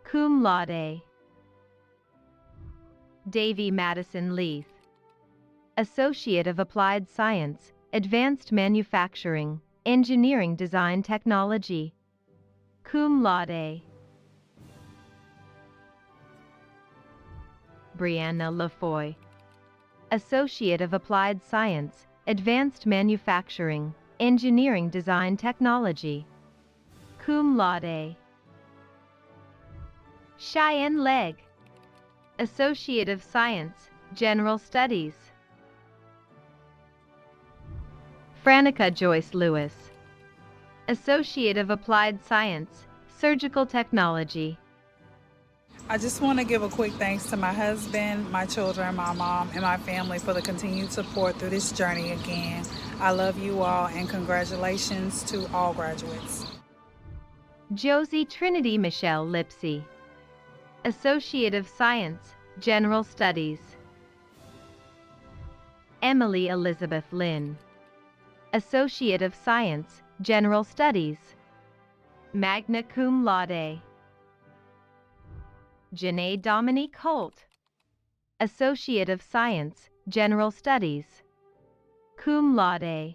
Cum laude. Davy Madison Leith, Associate of Applied Science, Advanced Manufacturing, Engineering Design Technology. Cum laude. Brianna Lafoy, Associate of Applied Science, Advanced Manufacturing, Engineering Design Technology. Cum laude. Cheyenne Legg, Associate of Science, General Studies. Franica Joyce Lewis, Associate of Applied Science, Surgical Technology. I just want to give a quick thanks to my husband, my children, my mom, and my family for the continued support through this journey again. I love you all, and congratulations to all graduates. Josie Trinity Michelle Lipsy, Associate of Science, General Studies. Emily Elizabeth Lynn, Associate of Science, General Studies. Magna cum laude. Janae Dominique Holt, Associate of Science, General Studies. Cum laude.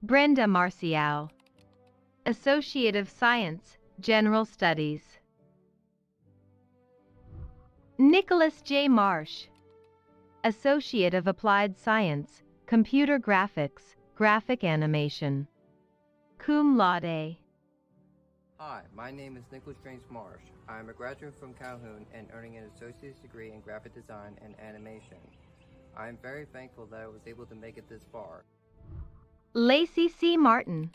Brenda Marcial, Associate of Science, General Studies. Nicholas J. Marsh, Associate of Applied Science, Computer Graphics, Graphic Animation. Cum laude. Hi, my name is Nicholas James Marsh. I am a graduate from Calhoun and earning an associate's degree in graphic design and animation. I am very thankful that I was able to make it this far. Lacey C. Martin,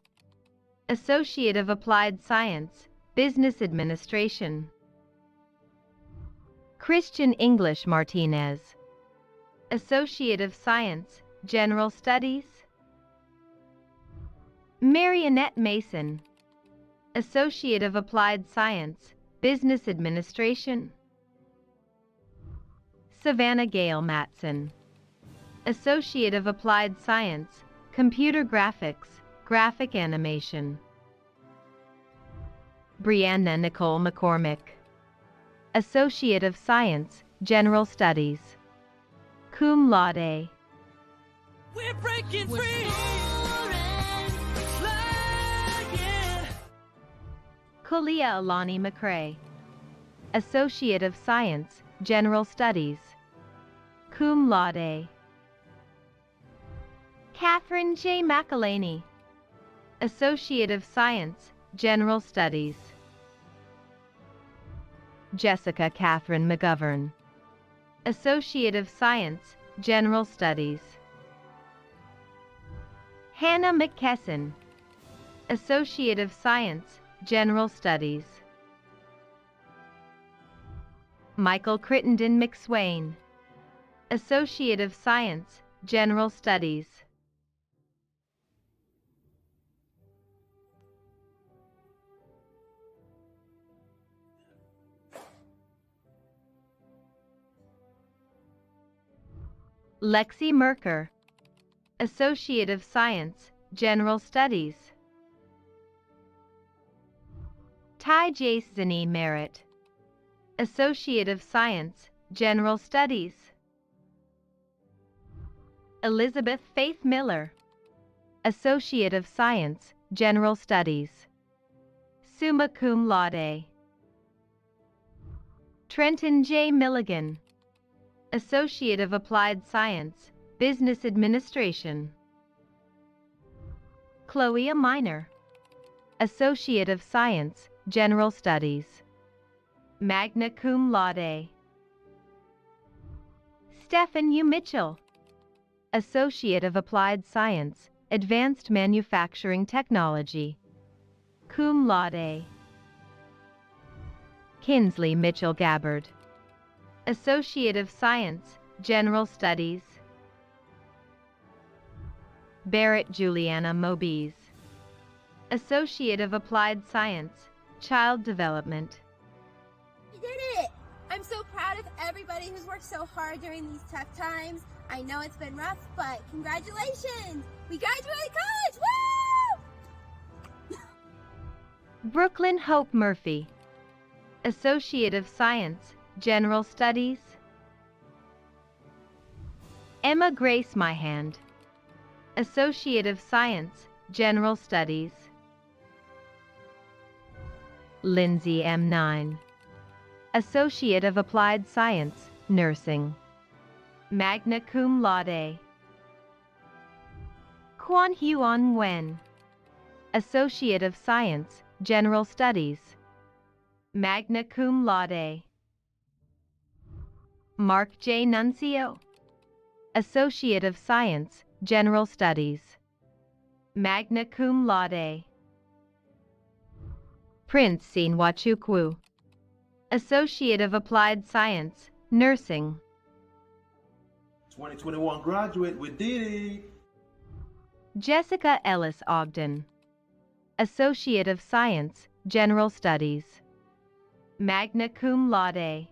Associate of Applied Science, Business Administration. Christian English Martinez, Associate of Science, General Studies. Marionette Mason, Associate of Applied Science, Business Administration. Savannah Gale Matson, Associate of Applied Science, Computer Graphics, Graphic Animation. Brianna Nicole McCormick, Associate of Science, General Studies. Cum laude. We're breaking free. Kalia Alani McCrae, Associate of Science, General Studies. Cum laude. Catherine J. McElhaney, Associate of Science, General Studies. Jessica Catherine McGovern, Associate of Science, General Studies. Hannah McKesson, Associate of Science, General Studies. Michael Crittenden McSwain, Associate of Science, General Studies. Lexi Merker, Associate of Science, General Studies. Ty Jason Merritt, Associate of Science, General Studies. Elizabeth Faith Miller, Associate of Science, General Studies. Summa cum laude. Trenton J. Milligan, Associate of Applied Science, Business Administration. Chloe Minor, Associate of Science, General Studies. Magna cum laude. Stephen U. Mitchell, Associate of Applied Science, Advanced Manufacturing Technology. Cum laude. Kinsley Mitchell Gabbard, Associate of Science, General Studies. Barrett Juliana Mobies, Associate of Applied Science, Child Development. You did it! I'm so proud of everybody who's worked so hard during these tough times. I know it's been rough, but congratulations! We graduated college! Woo! Brooklyn Hope Murphy, Associate of Science, General Studies. Emma Grace Myhand, Associate of Science, General Studies. Lindsay M. Nine, Associate of Applied Science, Nursing. Magna cum laude. Quan Huan Nguyen, Associate of Science, General Studies. Magna cum laude. Mark J. Nuncio, Associate of Science, General Studies. Magna cum laude. Prince Sinwachukwu, Associate of Applied Science, Nursing. 2021 graduate, we did it! Jessica Ellis Ogden, Associate of Science, General Studies. Magna cum laude.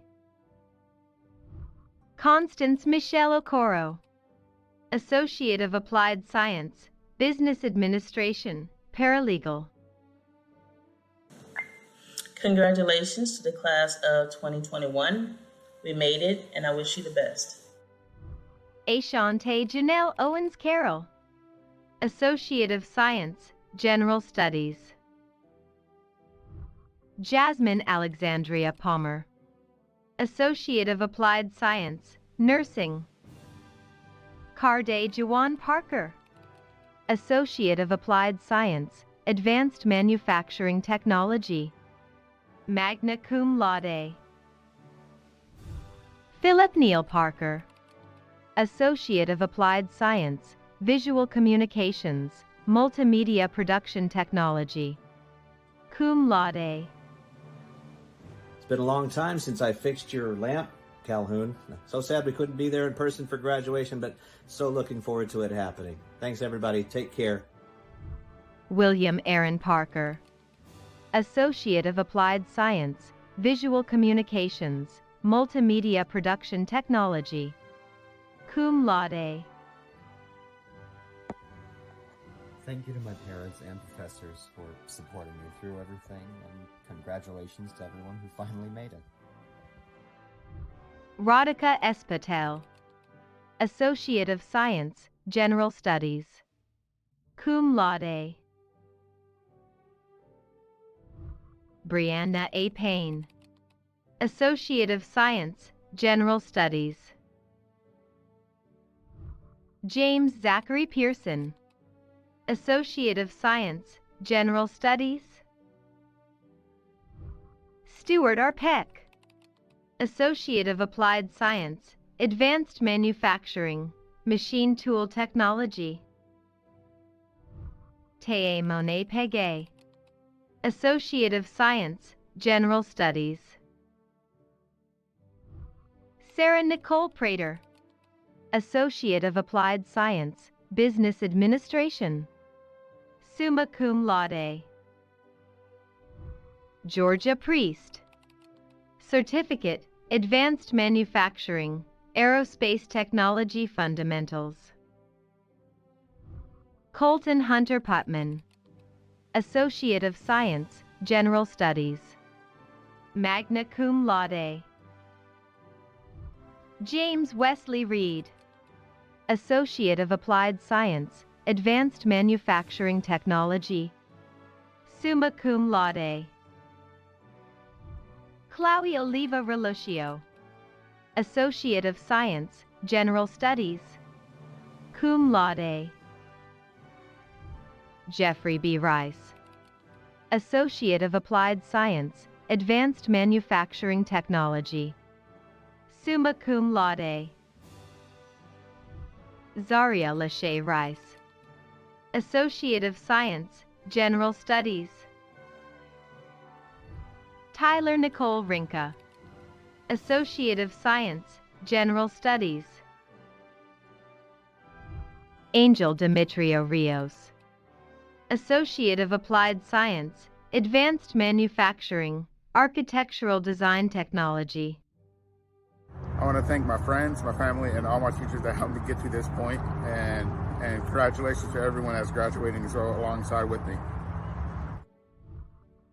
Constance Michelle Okoro, Associate of Applied Science, Business Administration, Paralegal. Congratulations to the class of 2021. We made it, and I wish you the best. Ashante Janelle Owens Carroll, Associate of Science, General Studies. Jasmine Alexandria Palmer, Associate of Applied Science, Nursing. Carday Jawan Parker, Associate of Applied Science, Advanced Manufacturing Technology. Magna cum laude. Philip Neal Parker, Associate of Applied Science, Visual Communications, Multimedia Production Technology. Cum laude. It's been a long time since I fixed your lamp, Calhoun. So sad we couldn't be there in person for graduation, but so looking forward to it happening. Thanks, everybody. Take care. William Aaron Parker, Associate of Applied Science, Visual Communications, Multimedia Production Technology. Cum laude. Thank you to my parents and professors for supporting me through everything, and congratulations to everyone who finally made it. Radhika S. Patel, Associate of Science, General Studies. Cum laude. Brianna A. Payne, Associate of Science, General Studies. James Zachary Pearson, Associate of Science, General Studies. Stuart R. Peck, Associate of Applied Science, Advanced Manufacturing, Machine Tool Technology. Teye Monet Pegay, Associate of Science, General Studies. Sarah Nicole Prater, Associate of Applied Science, Business Administration, summa cum laude. Georgia Priest, Certificate, Advanced Manufacturing, Aerospace Technology Fundamentals. Colton Hunter Putman, Associate of Science, General Studies, magna cum laude. James Wesley Reed, Associate of Applied Science, Advanced Manufacturing Technology, summa cum laude. Chloe Oliva Relucio, Associate of Science, General Studies, cum laude. Jeffrey B. Rice, Associate of Applied Science, Advanced Manufacturing Technology, summa cum laude. Zaria Lachey Rice, Associate of Science, General Studies. Tyler Nicole Rinka, Associate of Science, General Studies. Angel Demetrio Rios, Associate of Applied Science, Advanced Manufacturing, Architectural Design Technology. I want to thank my friends, my family, and all my teachers that helped me get to this point, and congratulations to everyone that's graduating as well alongside with me.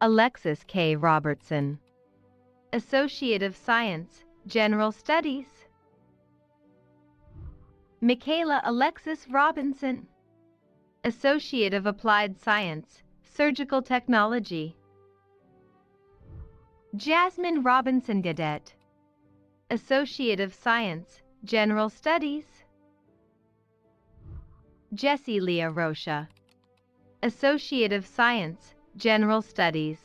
Alexis K. Robertson, Associate of Science, General Studies. Michaela Alexis Robinson, Associate of Applied Science, Surgical Technology. Jasmine Robinson Gadet, Associate of Science, General Studies. Jessie Leah Rocha, Associate of Science, General Studies.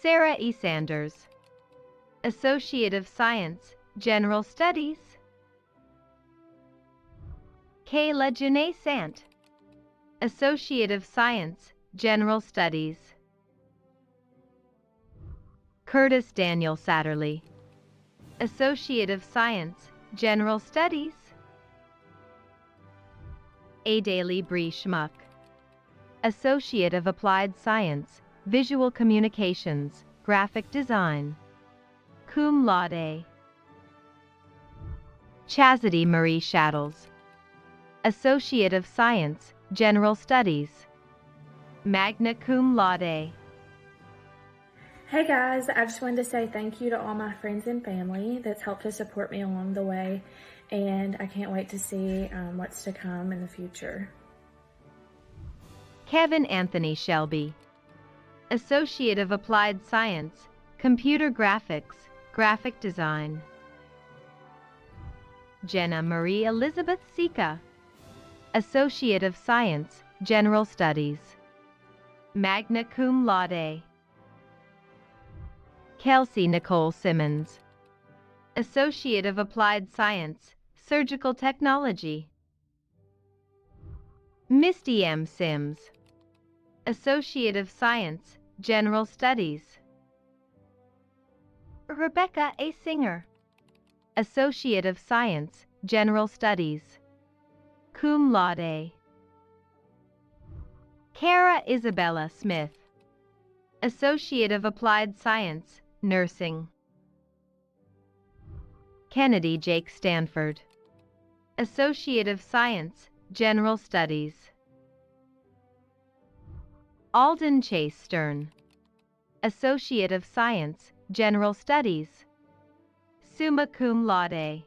Sarah E. Sanders, Associate of Science, General Studies. Kayla Janae Sant, Associate of Science, General Studies. Curtis Daniel Satterley, Associate of Science, General Studies. Adalee Bree Schmuck, Associate of Applied Science, Visual Communications, Graphic Design, cum laude. Chastity Marie Shaddles, Associate of Science, General Studies, magna cum laude. Hey guys, I just wanted to say thank you to all my friends and family that's helped to support me along the way, and I can't wait to see what's to come in the future. Kevin Anthony Shelby, Associate of Applied Science, Computer Graphics, Graphic Design. Jenna Marie Elizabeth Sika, Associate of Science, General Studies, magna cum laude. Kelsey Nicole Simmons, Associate of Applied Science, Surgical Technology. Misty M. Sims, Associate of Science, General Studies. Rebecca A. Singer, Associate of Science, General Studies, cum laude. Kara Isabella Smith, Associate of Applied Science, Nursing. Kennedy Jake Stanford, Associate of Science, General Studies. Alden Chase Stern, Associate of Science, General Studies, summa cum laude.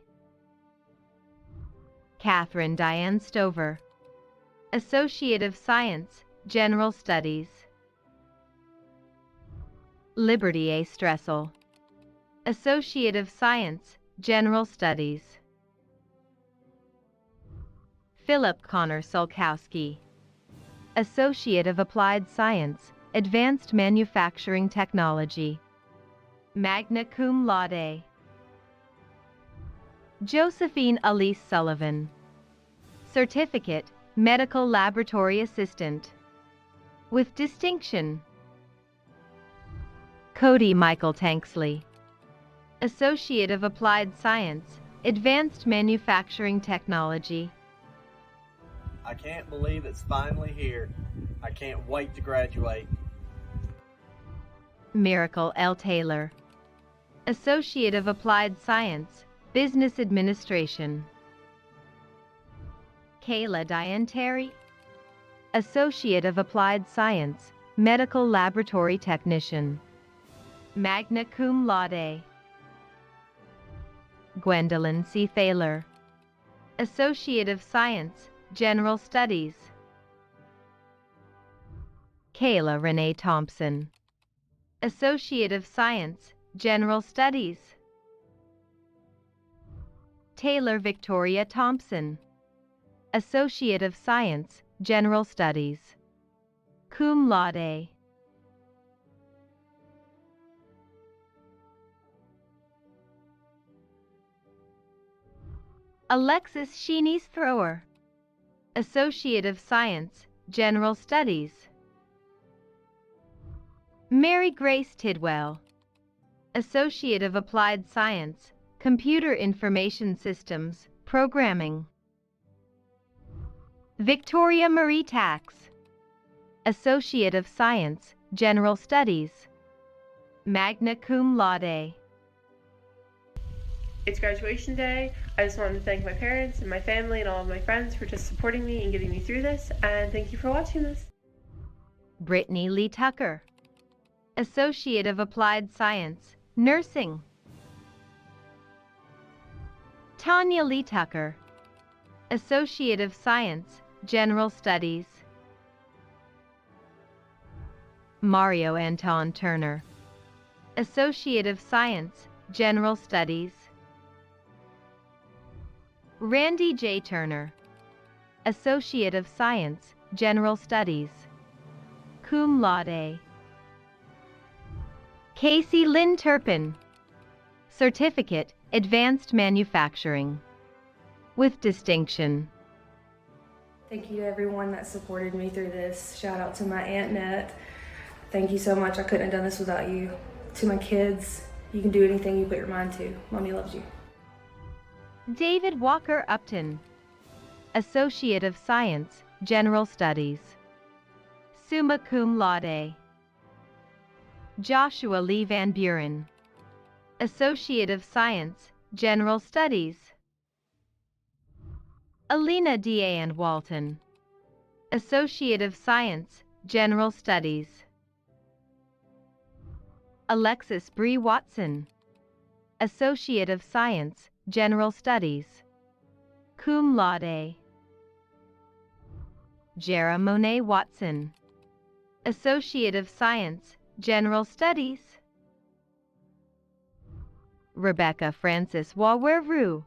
Catherine Diane Stover, Associate of Science, General Studies. Liberty A. Stressel, Associate of Science, General Studies. Philip Connor Sulkowski, Associate of Applied Science, Advanced Manufacturing Technology, magna cum laude. Josephine Elise Sullivan, Certificate, Medical Laboratory Assistant, with distinction. Cody Michael Tanksley, Associate of Applied Science, Advanced Manufacturing Technology. I can't believe it's finally here. I can't wait to graduate. Miracle L. Taylor, Associate of Applied Science, Business Administration. Kayla Diane Terry, Associate of Applied Science, Medical Laboratory Technician, magna cum laude. Gwendolyn C. Thaler, Associate of Science, General Studies. Kayla Renee Thompson, Associate of Science, General Studies. Taylor Victoria Thompson, Associate of Science, General Studies, cum laude. Alexis Sheenis Thrower, Associate of Science, General Studies. Mary Grace Tidwell, Associate of Applied Science, Computer Information Systems, Programming. Victoria Marie Tax, Associate of Science, General Studies, magna cum laude. It's graduation day. I just wanted to thank my parents and my family and all of my friends for just supporting me and getting me through this, and thank you for watching this. Brittany Lee Tucker, Associate of Applied Science, Nursing. Tanya Lee Tucker, Associate of Science, General Studies. Mario Anton Turner, Associate of Science, General Studies. Randy J. Turner, Associate of Science, General Studies, cum laude. Casey Lynn Turpin, Certificate, Advanced Manufacturing, with distinction. Thank you to everyone that supported me through this. Shout out to my Aunt Net. Thank you so much. I couldn't have done this without you. To my kids, you can do anything you put your mind to. Mommy loves you. David Walker Upton, Associate of Science, General Studies, summa cum laude. Joshua Lee Van Buren, Associate of Science, General Studies. Alina Deanne Walton, Associate of Science, General Studies. Alexis Bree Watson, Associate of Science, General Studies, cum laude. Jera Monet Watson, Associate of Science, General Studies. Rebecca Frances Waweru,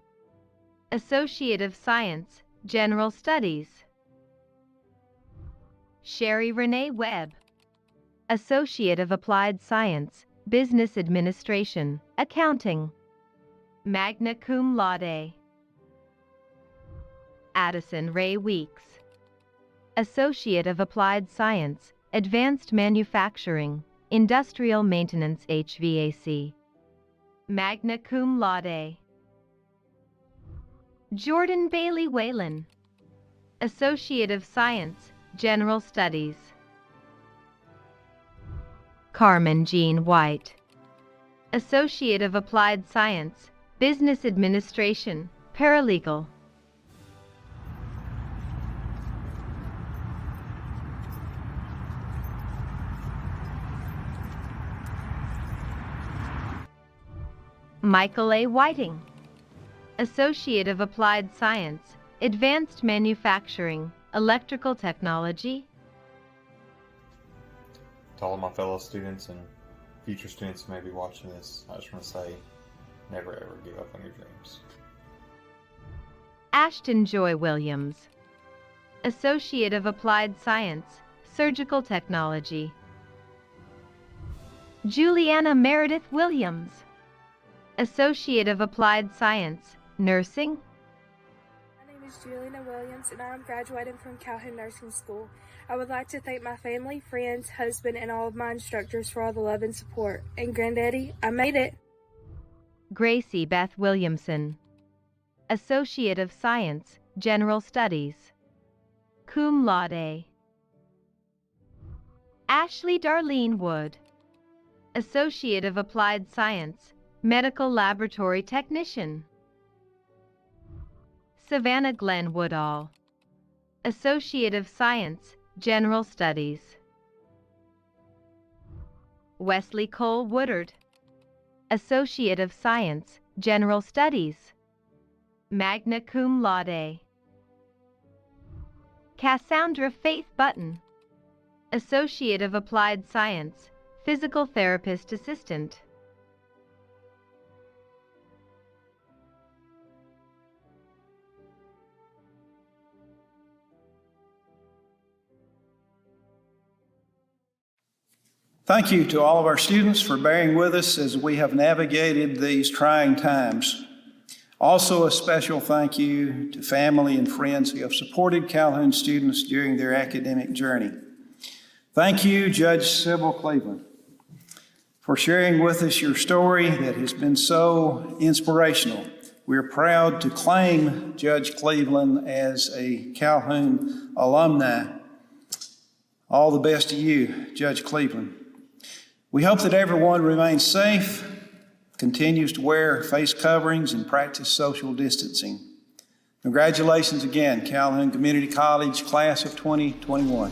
Associate of Science, General Studies. Sherry Renee Webb, Associate of Applied Science, Business Administration, Accounting, magna cum laude. Addison Ray Weeks, Associate of Applied Science, Advanced Manufacturing, Industrial Maintenance HVAC, magna cum laude. Jordan Bailey Whalen, Associate of Science, General Studies. Carmen Jean White, Associate of Applied Science, Business Administration, Paralegal. Michael A. Whiting, Associate of Applied Science, Advanced Manufacturing, Electrical Technology. To all of my fellow students and future students who may be watching this, I just want to say, never ever give up on your dreams. Ashton Joy Williams, Associate of Applied Science, Surgical Technology. Juliana Meredith Williams, Associate of Applied Science, Nursing. My name is Juliana Williams, and I am graduating from Calhoun Nursing School. I would like to thank my family, friends, husband, and all of my instructors for all the love and support. And Granddaddy, I made it. Gracie Beth Williamson, Associate of Science, General Studies, cum laude. Ashley Darlene Wood, Associate of Applied Science, Medical Laboratory Technician. Savannah Glenn Woodall, Associate of Science, General Studies. Wesley Cole Woodard, Associate of Science, General Studies, magna cum laude. Cassandra Faith Button, Associate of Applied Science, Physical Therapist Assistant. Thank you to all of our students for bearing with us as we have navigated these trying times. Also, a special thank you to family and friends who have supported Calhoun students during their academic journey. Thank you, Judge Sybil Cleveland, for sharing with us your story that has been so inspirational. We're proud to claim Judge Cleveland as a Calhoun alumni. All the best to you, Judge Cleveland. We hope that everyone remains safe, continues to wear face coverings, and practice social distancing. Congratulations again, Calhoun Community College, class of 2021.